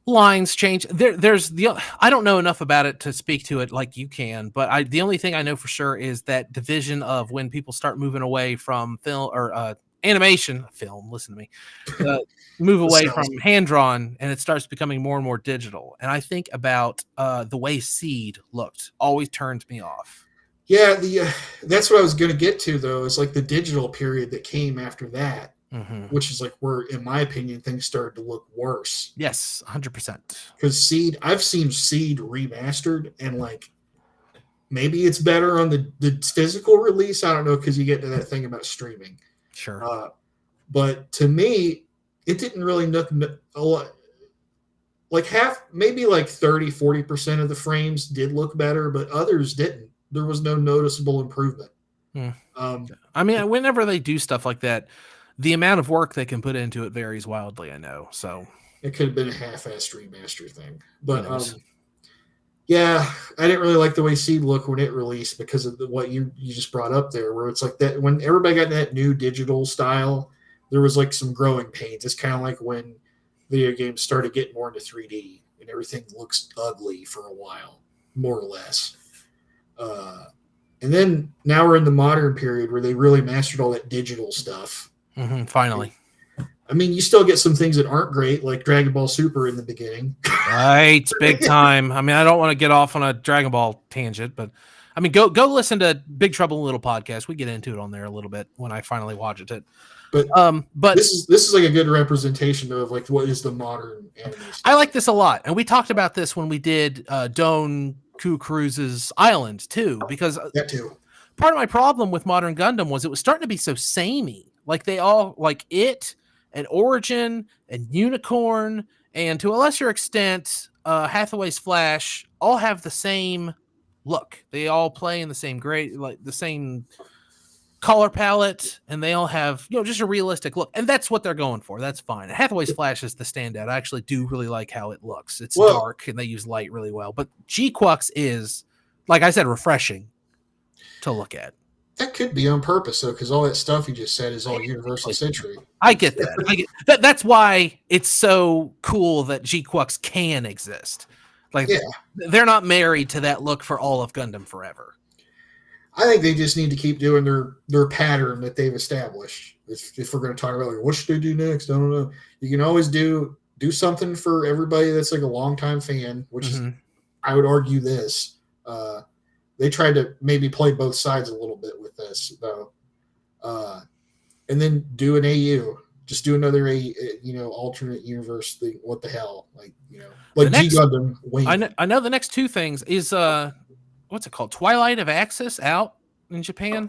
lines change. There's I don't know enough about it to speak to it like you can, but the only thing I know for sure is that division of when people start moving away from film or animation film. Listen to me. Move away from hand-drawn and it starts becoming more and more digital. And I think about the way Seed looked always turned me off. Yeah, that's what I was going to get to, though, is like the digital period that came after that, which is like where, in my opinion, things started to look worse. Yes, 100%. Because Seed, I've seen Seed remastered, and like maybe it's better on the physical release. I don't know, because you get to that thing about streaming. Sure. But to me, it didn't really look a lot. Like maybe like 30-40% of the frames did look better, but others didn't. There was no noticeable improvement. I mean, whenever they do stuff like that, the amount of work they can put into it varies wildly, I know. So it could have been a half-assed remaster thing. But yeah, I didn't really like the way Seed looked when it released because of what you just brought up there, where it's like that when everybody got that new digital style, there was like some growing pains. It's kind of like when video games started getting more into 3D and everything looks ugly for a while, more or less. And then now we're in the modern period where they really mastered all that digital stuff. Finally. I mean, you still get some things that aren't great, like Dragon Ball Super in the beginning. Right, big time. I mean, I don't want to get off on a Dragon Ball tangent, but I mean, go listen to Big Trouble in Little Podcast. We get into it on there a little bit when I finally watch it. But this is like a good representation of like what is the modern anime. I like this a lot, and we talked about this when we did Don Cruise's Island too, because that too. Part of my problem with Modern Gundam was it was starting to be so samey. Like they all like it and Origin and Unicorn, and to a lesser extent, Hathaway's Flash all have the same look. They all play in the same grade, like the same color palette, and they all have, just a realistic look. And that's what they're going for. That's fine. Hathaway's Flash is the standout. I actually do really like how it looks. It's dark and they use light really well. But Gquuuuuux is, like I said, refreshing to look at. That could be on purpose, though, because all that stuff you just said is all Universal Century. I get that. That's why it's so cool that Gquuuuuux can exist. Like, they're not married to that look for all of Gundam forever. I think they just need to keep doing their pattern that they've established. If we're going to talk about like what should they do next, I don't know. You can always do something for everybody that's like a longtime fan, which is, I would argue, this. They tried to maybe play both sides a little bit with this, though, and then do an AU. Just do another alternate universe thing. What the hell, like G Gundam. I know the next two things is what's it called? Twilight of Axis out in Japan?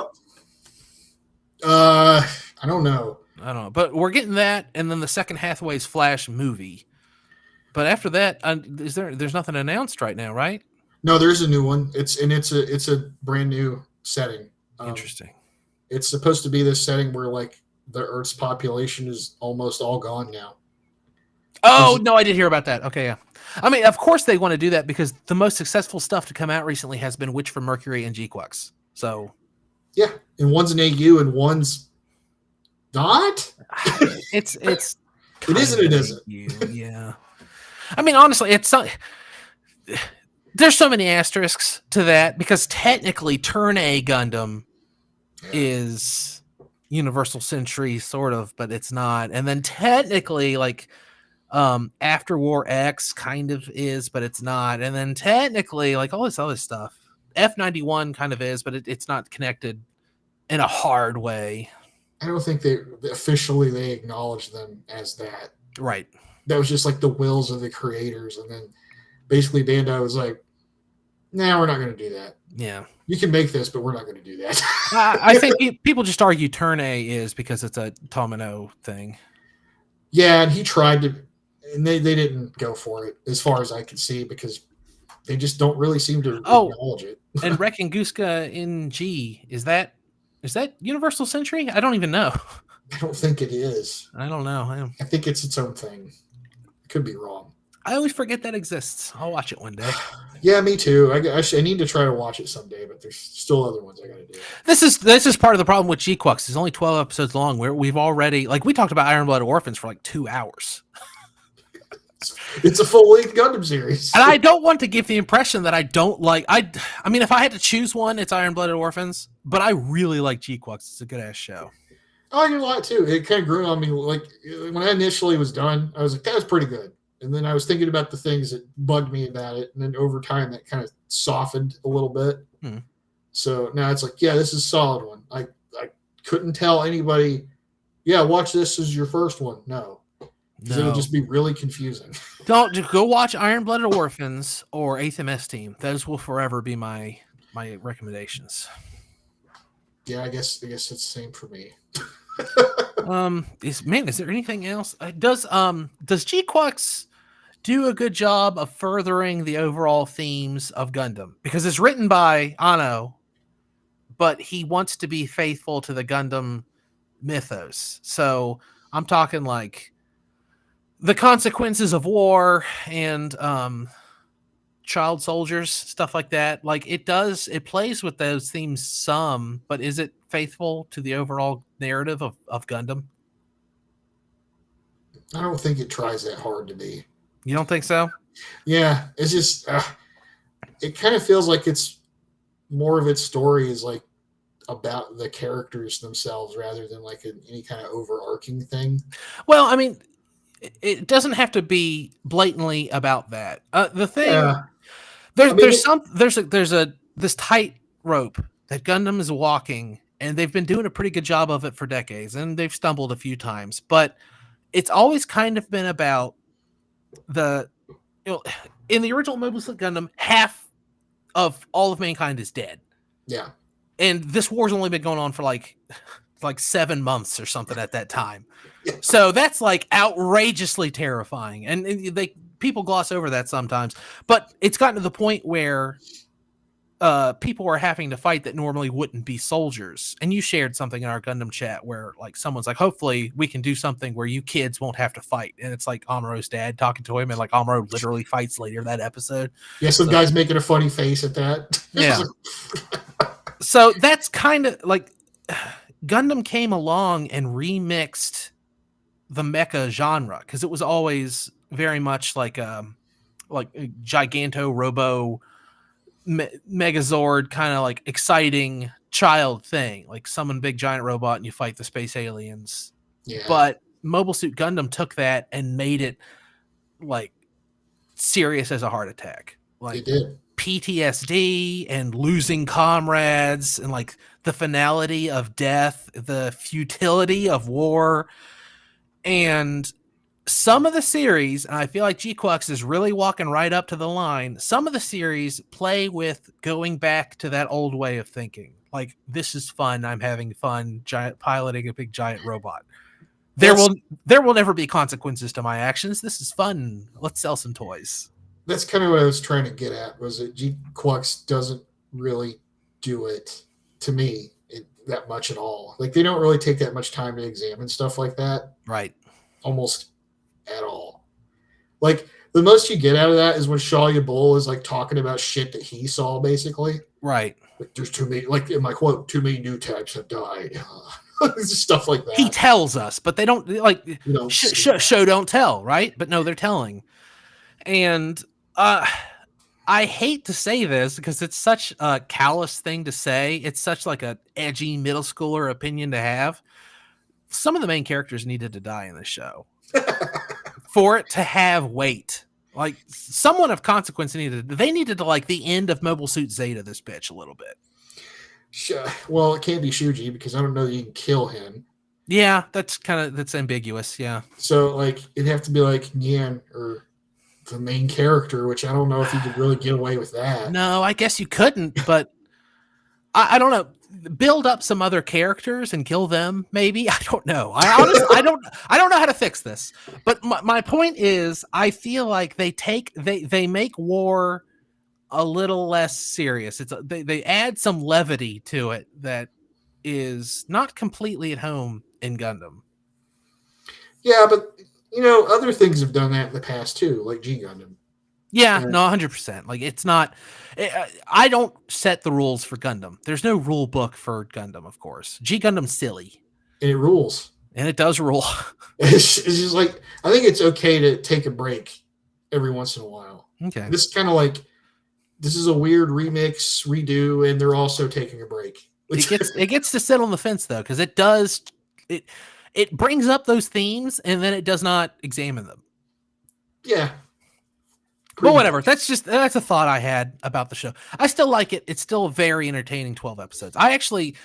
I don't know. But we're getting that, and then the second Hathaway's Flash movie. But after that, there's nothing announced right now, right? No, there's a new one. It's a brand new setting. Interesting. It's supposed to be this setting where like the Earth's population is almost all gone now. Oh, no, I did hear about that. Okay, yeah. I mean, of course they want to do that because the most successful stuff to come out recently has been Witch from Mercury and Gquuuuuux. So, yeah, and one's an AU and one's not. It isn't. It isn't. Yeah. I mean, honestly, there's so many asterisks to that because technically, Turn A Gundam is Universal Century, sort of, but it's not. And then technically, like, After War X kind of is, but it's not. And then technically, like, all this other stuff, F91 kind of is, but it's not connected in a hard way. I don't think they officially acknowledge them as that. Right. That was just like the wills of the creators, and then basically Bandai was like, "Nah, we're not going to do that. Yeah, you can make this, but we're not going to do that." I think people just argue Turn A is because it's a Tomino thing. Yeah, and he tried to, and they didn't go for it, as far as I can see, because they just don't really seem to acknowledge it. And Rekken Guska in G, is that Universal Century? I don't even know. I don't think it is. I don't know. I think it's its own thing. Could be wrong. I always forget that exists. I'll watch it one day. Yeah, me too. I need to try to watch it someday, but there's still other ones I got to do. This is part of the problem with Gquuuuuux. It's only 12 episodes long. We've already, like, we talked about Iron Blooded Orphans for like 2 hours. It's a full-length Gundam series. And I don't want to give the impression that I don't like... I mean, if I had to choose one, it's Iron Blooded Orphans, but I really like Gquuuuuux. It's a good-ass show. I like it a lot, too. It kind of grew on me. Like, when I initially was done, I was like, that was pretty good. And then I was thinking about the things that bugged me about it. And then over time, that kind of softened a little bit. So now it's like, yeah, this is a solid one. I couldn't tell anybody, yeah, watch this as your first one. No. Because it'll just be really confusing. Don't just go watch Iron Blooded Orphans or 8th MS Team. Those will forever be my recommendations. Yeah, I guess it's the same for me. Is there anything else? Does Gquuuuuux do a good job of furthering the overall themes of Gundam? Because it's written by Anno, but he wants to be faithful to the Gundam mythos. So I'm talking like the consequences of war and child soldiers, stuff like that. Like it plays with those themes some, but is it faithful to the overall narrative of Gundam? I don't think it tries that hard to be. You don't think so? Yeah, it's just it kind of feels like it's more of its story is like about the characters themselves rather than like any kind of overarching thing. Well, I mean, it doesn't have to be blatantly about that. The thing there's this tightrope that Gundam is walking, and they've been doing a pretty good job of it for decades, and they've stumbled a few times, but it's always kind of been about in the original Mobile Suit Gundam, half of all of mankind is dead. Yeah. And this war's only been going on for like 7 months or something at that time. Yeah. So that's like outrageously terrifying. And people gloss over that sometimes, but it's gotten to the point where people were having to fight that normally wouldn't be soldiers. And you shared something in our Gundam chat where like someone's like, hopefully we can do something where you kids won't have to fight. And it's like Amuro's dad talking to him, and like Amuro literally fights later that episode. Yeah, some guy's making a funny face at that. Yeah. So that's kind of like Gundam came along and remixed the mecha genre, because it was always very much like a Giganto Robo Megazord kind of like exciting child thing, like summon big giant robot and you fight the space aliens. Yeah. But Mobile Suit Gundam took that and made it like serious as a heart attack. Like it did. PTSD and losing comrades and like the finality of death, the futility of war. And some of the series, and I feel like Gquuuuuux is really walking right up to the line, some of the series play with going back to that old way of thinking. Like, this is fun. I'm having fun piloting a big giant robot. There will never be consequences to my actions. This is fun. Let's sell some toys. That's kind of what I was trying to get at, was that Gquuuuuux doesn't really do it, to me, that much at all. Like, they don't really take that much time to examine stuff like that. Right. Almost at all. Like, the most you get out of that is when Shaw Yabul is like talking about shit that he saw, basically. Right. Like, there's too many, like in my quote, too many new types have died. Stuff like that. He tells us, but they don't, like, show don't tell, right? But no, they're telling. And I hate to say this because it's such a callous thing to say. It's such like a edgy middle schooler opinion to have. Some of the main characters needed to die in this show for it to have weight. Like, someone of consequence needed to like the end of Mobile Suit Zeta this bitch a little bit. Well, it can't be Shuji because I don't know that you can kill him. Yeah, that's ambiguous. Yeah. So like it'd have to be like Nyan or the main character, which I don't know if you could really get away with that. No, I guess you couldn't, but I don't know. Build up some other characters and kill them, maybe. I don't know. I honestly, I don't know how to fix this. But my point is, I feel like they make war a little less serious. They add some levity to it that is not completely at home in Gundam. Yeah, but other things have done that in the past too, like G Gundam. Yeah, no, 100%. Like, it's not. I don't set the rules for Gundam. There's no rule book for Gundam, of course. G Gundam's silly, and it rules, and it does rule. It's just like, I think it's okay to take a break every once in a while. Okay, this is kind of like, this is a weird remix, redo, and they're also taking a break. It gets to sit on the fence though, because it brings up those themes and then it does not examine them. Yeah. But whatever. That's a thought I had about the show. I still like it. It's still a very entertaining 12 episodes. I actually,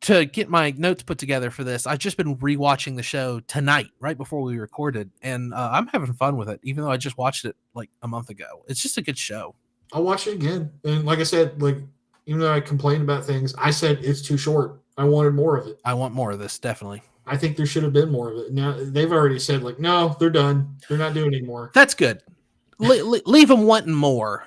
to get my notes put together for this, I've just been rewatching the show tonight, right before we recorded, and I'm having fun with it, even though I just watched it like a month ago. It's just a good show. I'll watch it again. And like I said, like, even though I complained about things, I said it's too short. I wanted more of it. I want more of this, definitely. I think there should have been more of it. Now, they've already said, like, no, they're done. They're not doing anymore. That's good. Leave them wanting more.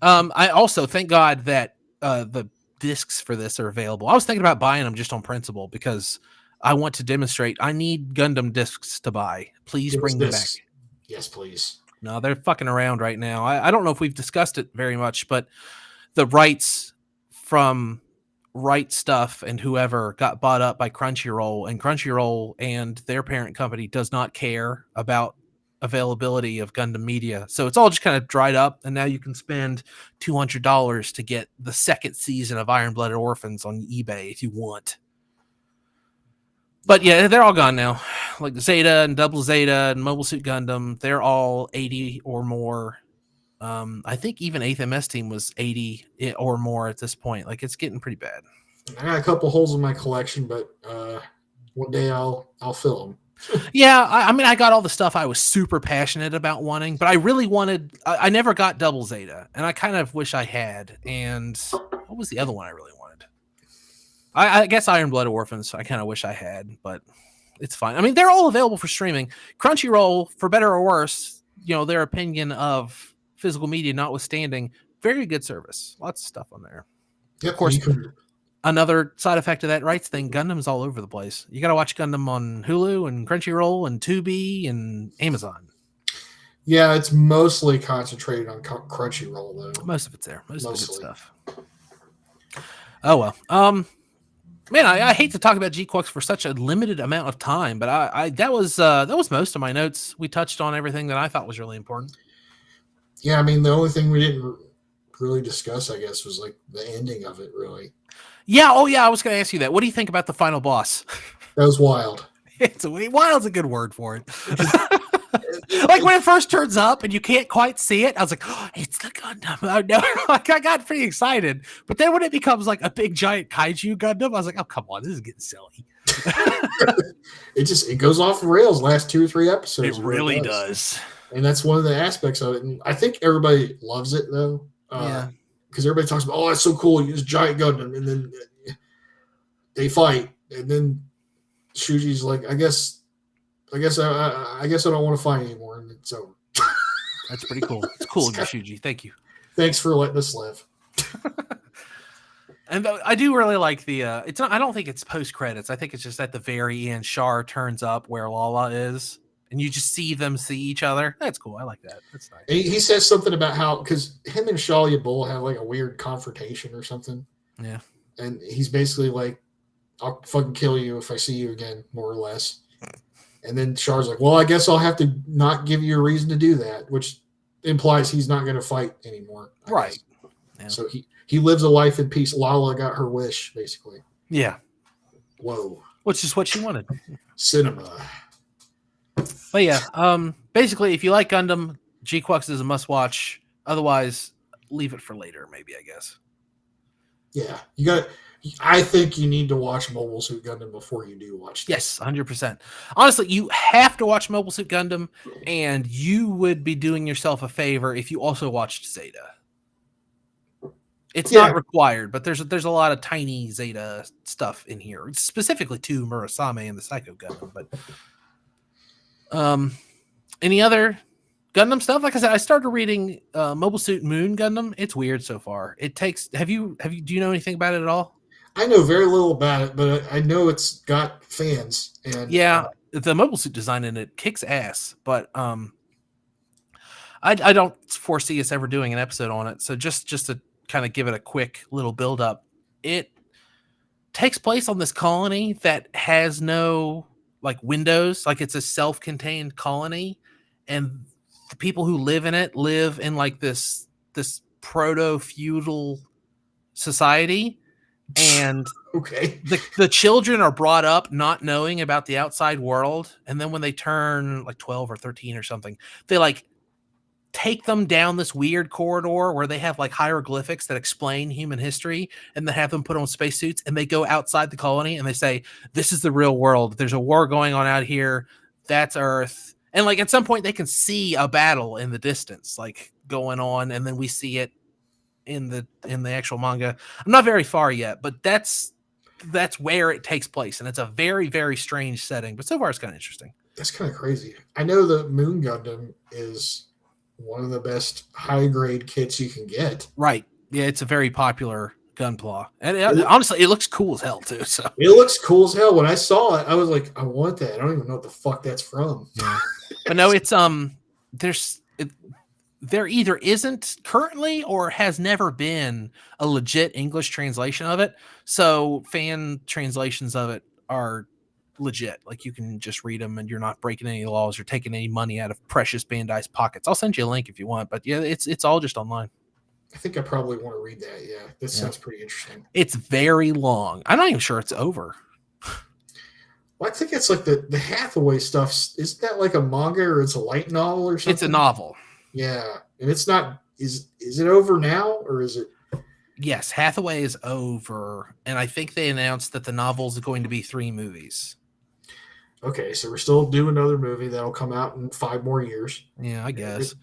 I also thank God that the discs for this are available. I was thinking about buying them just on principle because I want to demonstrate. I need Gundam discs to buy. Please bring them back. Yes, please. No, they're fucking around right now. I don't know if we've discussed it very much, but the rights from Right Stuff and whoever got bought up by Crunchyroll, and Crunchyroll and their parent company does not care about availability of Gundam media. So it's all just kind of dried up, and now you can spend $200 to get the second season of Iron Blooded Orphans on eBay if you want. But yeah, they're all gone now. Like Zeta and Double Zeta and Mobile Suit Gundam, they're all 80 or more. I think even 8th MS Team was 80 or more at this point. Like, it's getting pretty bad. I got a couple holes in my collection, but one day I'll fill them. Yeah, I mean, I got all the stuff I was super passionate about wanting, but I really wanted. I never got Double Zeta, and I kind of wish I had. And what was the other one I really wanted? I guess Iron Blooded Orphans. I kind of wish I had, but it's fine. I mean, they're all available for streaming. Crunchyroll, for better or worse, their opinion of physical media notwithstanding, very good service. Lots of stuff on there. Yep, Of course, you can, another side effect of that rights thing, Gundam's all over the place. You got to watch Gundam on Hulu and Crunchyroll and Tubi and Amazon. yeah, it's mostly concentrated on Crunchyroll though. Most of it's there. Most of the good stuff. Oh well. Man, I hate to talk about Gquuuuuux for such a limited amount of time, but I that was most of my notes. We touched on everything that I thought was really important. Yeah, I mean, the only thing we didn't really discuss, I guess, was like the ending of it. Really. Yeah. Oh yeah. I was going to ask you that. What do you think about the final boss? That was wild. Wild's a good word for it. Like when it first turns up and you can't quite see it, I was like, oh, it's the Gundam. I know. Like I got pretty excited. But then when it becomes like a big giant kaiju Gundam, I was like, oh come on, this is getting silly. It goes off the rails last 2 or 3 episodes. It really does. And that's one of the aspects of it. And I think everybody loves it though. Yeah. Because everybody talks about, oh, that's so cool. You use giant Gundam, and then they fight, and then Shuji's like, I guess I don't want to fight anymore, and it's over. That's pretty cool. It's cool of you, Shuji. Thank you. Thanks for letting us live. And I do really like the. It's not. I don't think it's post credits. I think it's just at the very end. Char turns up where Lala is, and you just see them see each other. That's cool. I like that. That's nice. He says something about how, because him and Shalia Bull have like a weird confrontation or something. Yeah. And he's basically like, I'll fucking kill you if I see you again, more or less. And then Char's like, well, I guess I'll have to not give you a reason to do that, which implies he's not going to fight anymore. Right. Yeah. So he lives a life in peace. Lala got her wish, basically. Yeah. Whoa. Which is what she wanted. Cinema. But yeah, basically, if you like Gundam, Gquuuuuux is a must-watch. Otherwise, leave it for later, maybe, I guess. Yeah. I think you need to watch Mobile Suit Gundam before you do watch this. Yes, 100%. Honestly, you have to watch Mobile Suit Gundam, and you would be doing yourself a favor if you also watched Zeta. It's not required, but there's a lot of tiny Zeta stuff in here, specifically to Murasame and the Psycho Gundam. But any other Gundam stuff? Like I said, I started reading Mobile Suit Moon Gundam. It's weird so far. Do you know anything about it at all? I know very little about it, but I know it's got fans. And yeah, the mobile suit design in it kicks ass. But I don't foresee us ever doing an episode on it. So just to kind of give it a quick little build up, it takes place on this colony that has no like windows. Like it's a self-contained colony, and the people who live in it live in like this proto-feudal society. And okay, the children are brought up not knowing about the outside world, and then when they turn like 12 or 13 or something, they like take them down this weird corridor where they have like hieroglyphics that explain human history, and then have them put on spacesuits, and they go outside the colony and they say, this is the real world. There's a war going on out here. That's Earth. And like at some point they can see a battle in the distance like going on, and then we see it in the actual manga. I'm not very far yet, but that's where it takes place, and it's a very, very strange setting, but so far it's kind of interesting. That's kind of crazy. I know the Moon Gundam is one of the best high grade kits you can get. Right. Yeah, it's a very popular Gunpla, and honestly it looks cool as hell too. So it looks cool as hell. When I saw it, I was like, I want that. I don't even know what the fuck that's from. Yeah. But no, it's there either isn't currently or has never been a legit English translation of it. So fan translations of it are legit. Like you can just read them and you're not breaking any laws or taking any money out of Precious Bandai's pockets. I'll send you a link if you want, but yeah, it's all just online. I think I probably want to read that. Yeah. This sounds pretty interesting. It's very long. I'm not even sure it's over. Well, I think it's like the Hathaway stuff. Isn't that like a manga or it's a light novel or something? It's a novel. Yeah, and it's not. Is it over now or is it? Yes, Hathaway is over, and I think they announced that the novel is going to be 3 movies. Okay, so we're still doing another movie that'll come out in 5 more years. Yeah, I guess.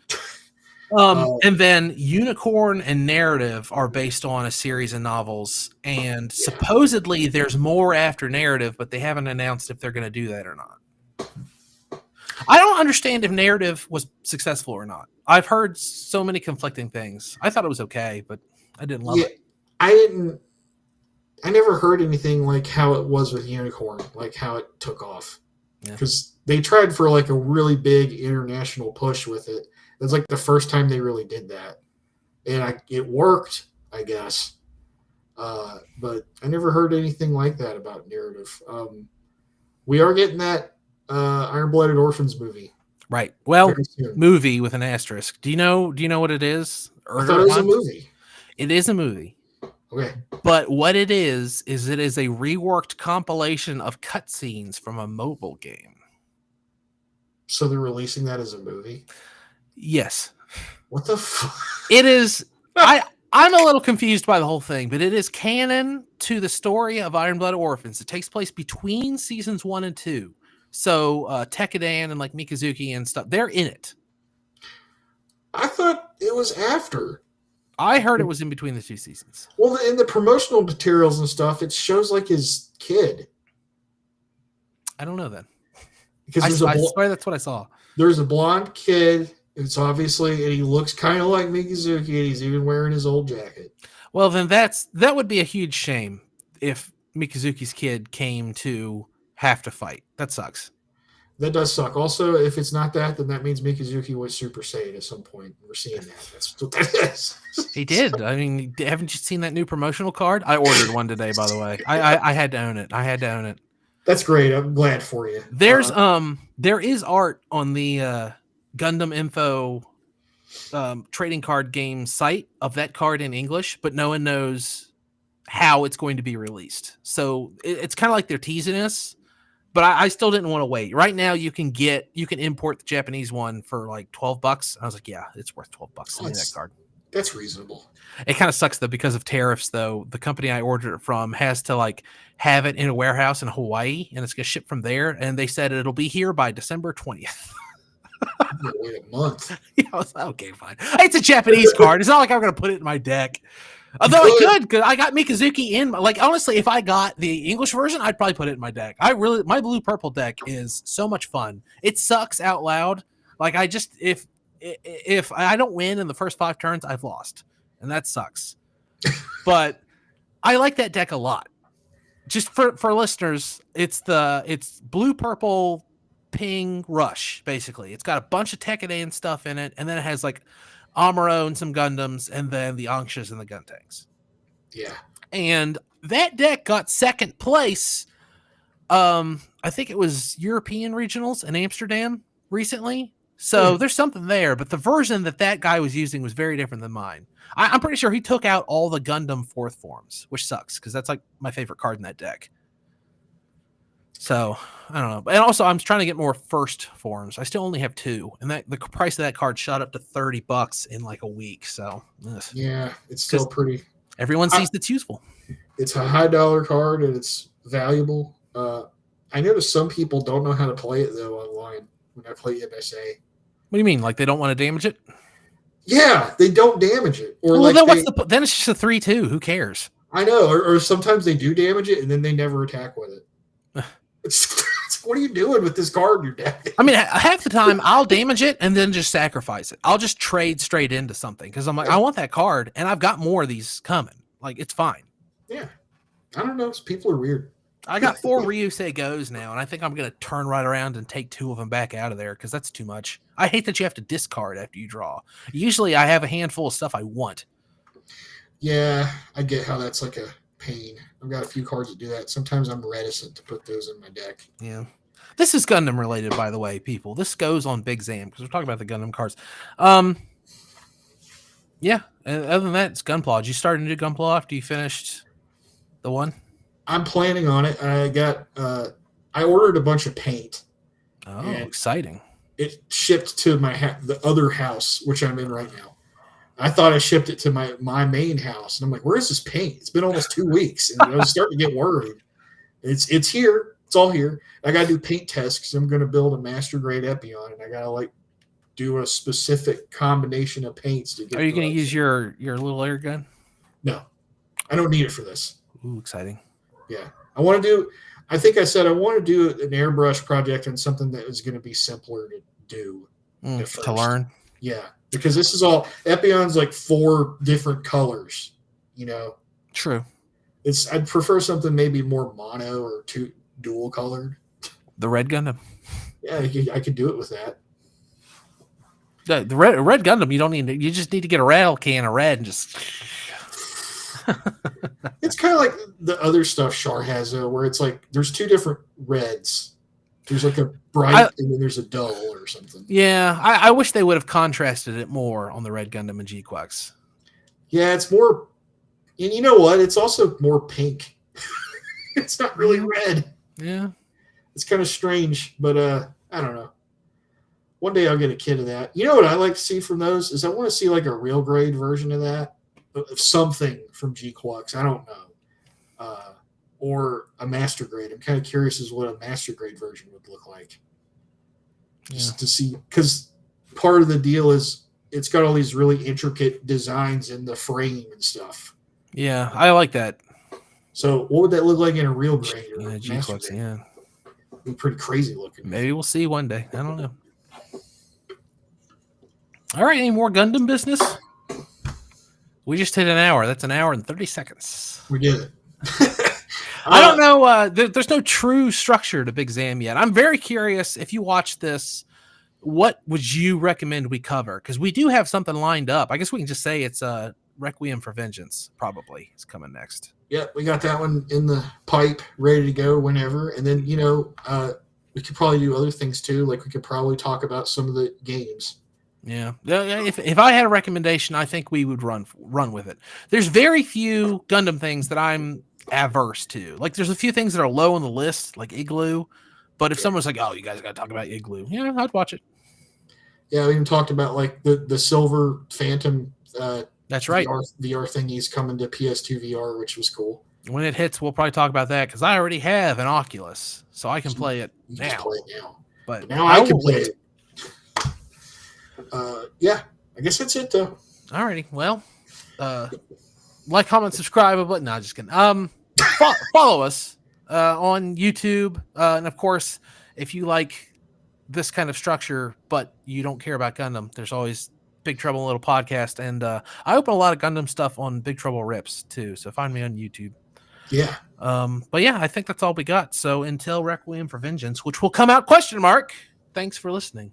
And then Unicorn and Narrative are based on a series of novels, and supposedly there's more after Narrative, but they haven't announced if they're going to do that or not. I don't understand if narrative was successful or not. I've heard so many conflicting things. I thought it was okay, but I didn't love Yeah, it. I didn't. I never heard anything like how it was with Unicorn, like how it took off. Yeah. Because they tried for like a really big international push with it. It's like the first time they really did that, and it worked, I guess. But I never heard anything like that about narrative. We are getting that Iron Blooded Orphans movie Right. Well, very soon. movie with an asterisk. Do you know what it is? I thought it was a movie. It is a movie. Okay. But what it is it is a reworked compilation of cutscenes from a mobile game. So they're releasing that as a movie? Yes. What the fuck? It is. I'm a little confused by the whole thing, but it is canon to the story of Iron Blooded Orphans. It takes place between seasons 1 and 2. So Tekkadan and like Mikazuki and stuff, they're in it. I thought it was after. I heard it was in between the 2 seasons. Well, in the promotional materials and stuff, it shows like his kid. I don't know then. Because I swear that's what I saw. There's a blonde kid. It's obviously, and he looks kind of like Mikazuki, and he's even wearing his old jacket. Well, then that would be a huge shame if Mikazuki's kid came to have to fight. That sucks. That does suck. Also, if it's not that, then that means Mikazuki was Super Saiyan at some point. We're seeing that. That's what that is. He did. I mean, haven't you seen that new promotional card? I ordered one today, by the way. I had to own it. That's great. I'm glad for you. There is art on the Gundam Info trading card game site of that card in English, but no one knows how it's going to be released. So it's kind of like they're teasing us. But I still didn't want to wait. Right now, you can import the Japanese one for like $12. I was like, yeah, it's worth $12. Send me that card. That's reasonable. It kind of sucks though because of tariffs. Though the company I ordered it from has to like have it in a warehouse in Hawaii, and it's gonna ship from there. And they said it'll be here by December 20th. Wait a month. Yeah, I was like, okay, fine. It's a Japanese card. It's not like I'm gonna put it in my deck. Although I could, because I got Mikazuki in. Like honestly, if I got the English version, I'd probably put it in my deck. My blue purple deck is so much fun. It sucks out loud. Like if I don't win in the first 5 turns, I've lost, and that sucks. But I like that deck a lot. Just for listeners, it's blue purple ping rush basically. It's got a bunch of Tekkadan stuff in it, and then it has like Amuro and some Gundams, and then the Anxias and the gun tanks. Yeah. And that deck got second place. I think it was European regionals in Amsterdam recently. So there's something there, but the version that guy was using was very different than mine. I'm pretty sure he took out all the Gundam 4th forms, which sucks because that's like my favorite card in that deck. So I don't know. And also I'm trying to get more first forms. I still only have 2, and the price of that card shot up to $30 in like a week. So yeah, it's still pretty. Everyone sees that's useful. It's a high dollar card and it's valuable. I noticed some people don't know how to play it though online when I play MSA. What do you mean? Like they don't want to damage it? Yeah, they don't damage it. Or well, like then it's just a 3/2. Who cares? I know. Or sometimes they do damage it and then they never attack with it. What are you doing with this card in your deck? I mean, half the time I'll damage it and then just sacrifice it. I'll just trade straight into something because I'm like, I want that card and I've got more of these coming. Like, it's fine. Yeah. I don't know. People are weird. I got 4 Ryusei Go's now, and I think I'm going to turn right around and take 2 of them back out of there because that's too much. I hate that you have to discard after you draw. Usually I have a handful of stuff I want. Yeah, I get how that's like a pain. I've got a few cards that do that. Sometimes I'm reticent to put those in my deck. Yeah. This is Gundam related, by the way, people. This goes on Big Zam because we're talking about the Gundam cards. Yeah. Other than that, it's Gunpla. Did you start a new Gunpla after you finished the one? I'm planning on it. I ordered a bunch of paint. Oh, exciting. It shipped to the other house, which I'm in right now. I thought I shipped it to my main house. And I'm like, where is this paint? It's been almost 2 weeks. And I was starting to get worried. It's here. It's all here. I got to do paint tests because I'm going to build a master grade Epion. And I got to do a specific combination of paints to get. Are you going to use your little air gun? No, I don't need it for this. Ooh, exciting. Yeah. I want to do, I think I said I want to do an airbrush project on something that was going to be simpler to do at first. To learn. Yeah, because this is all Epion's like 4 different colors. You know, True. I'd prefer something maybe more mono or dual colored. The Red Gundam. Yeah, I could do it with that. The red Gundam, you just need to get a rattle can of red and just. It's kind of like the other stuff Char has, where it's like there's 2 different reds. There's like a bright and then there's a dull or something. Yeah, I wish they would have contrasted it more on the Red Gundam and Gquuuuuux. Yeah, it's more, and you know what? It's also more pink. It's not really red. Yeah, it's kind of strange, but I don't know. One day I'll get a kit of that. You know what I like to see from those is I want to see like a real grade version of that, of something from Gquuuuuux. I don't know, or a master grade. I'm kind of curious as what a master grade version would look like. Just to see, because part of the deal is it's got all these really intricate designs in the frame and stuff. Yeah, I like that. So what would that look like in a real grade? Or Gquuuuuux, yeah. It'd be pretty crazy looking. Maybe we'll see one day. I don't know. All right, any more Gundam business? We just hit an hour. That's an hour and 30 seconds. We did it. I don't know. There's no true structure to Big Zam yet. I'm very curious, if you watch this, what would you recommend we cover? Because we do have something lined up. I guess we can just say it's Requiem for Vengeance, probably, is coming next. Yeah, we got that one in the pipe, ready to go whenever. And then, we could probably do other things too. Like we could probably talk about some of the games. Yeah. If I had a recommendation, I think we would run with it. There's very few Gundam things that I'm averse to. Like there's a few things that are low on the list, like Igloo. But if someone's like, "Oh, you guys got to talk about Igloo," yeah, I'd watch it. Yeah, we even talked about like the Silver Phantom. That's right. VR thingies coming to PS2 VR, which was cool. When it hits, we'll probably talk about that because I already have an Oculus, so I can play it now. Play it now. But now I can play it. Yeah, I guess that's it though. Alrighty, well, like, comment, subscribe, but no, just kidding. Follow us on YouTube, and of course, if you like this kind of structure, but you don't care about Gundam, there's always Big Trouble in Little Podcast, and I open a lot of Gundam stuff on Big Trouble Rips too. So find me on YouTube. Yeah. But yeah, I think that's all we got. So until Requiem for Vengeance, which will come out ? Thanks for listening.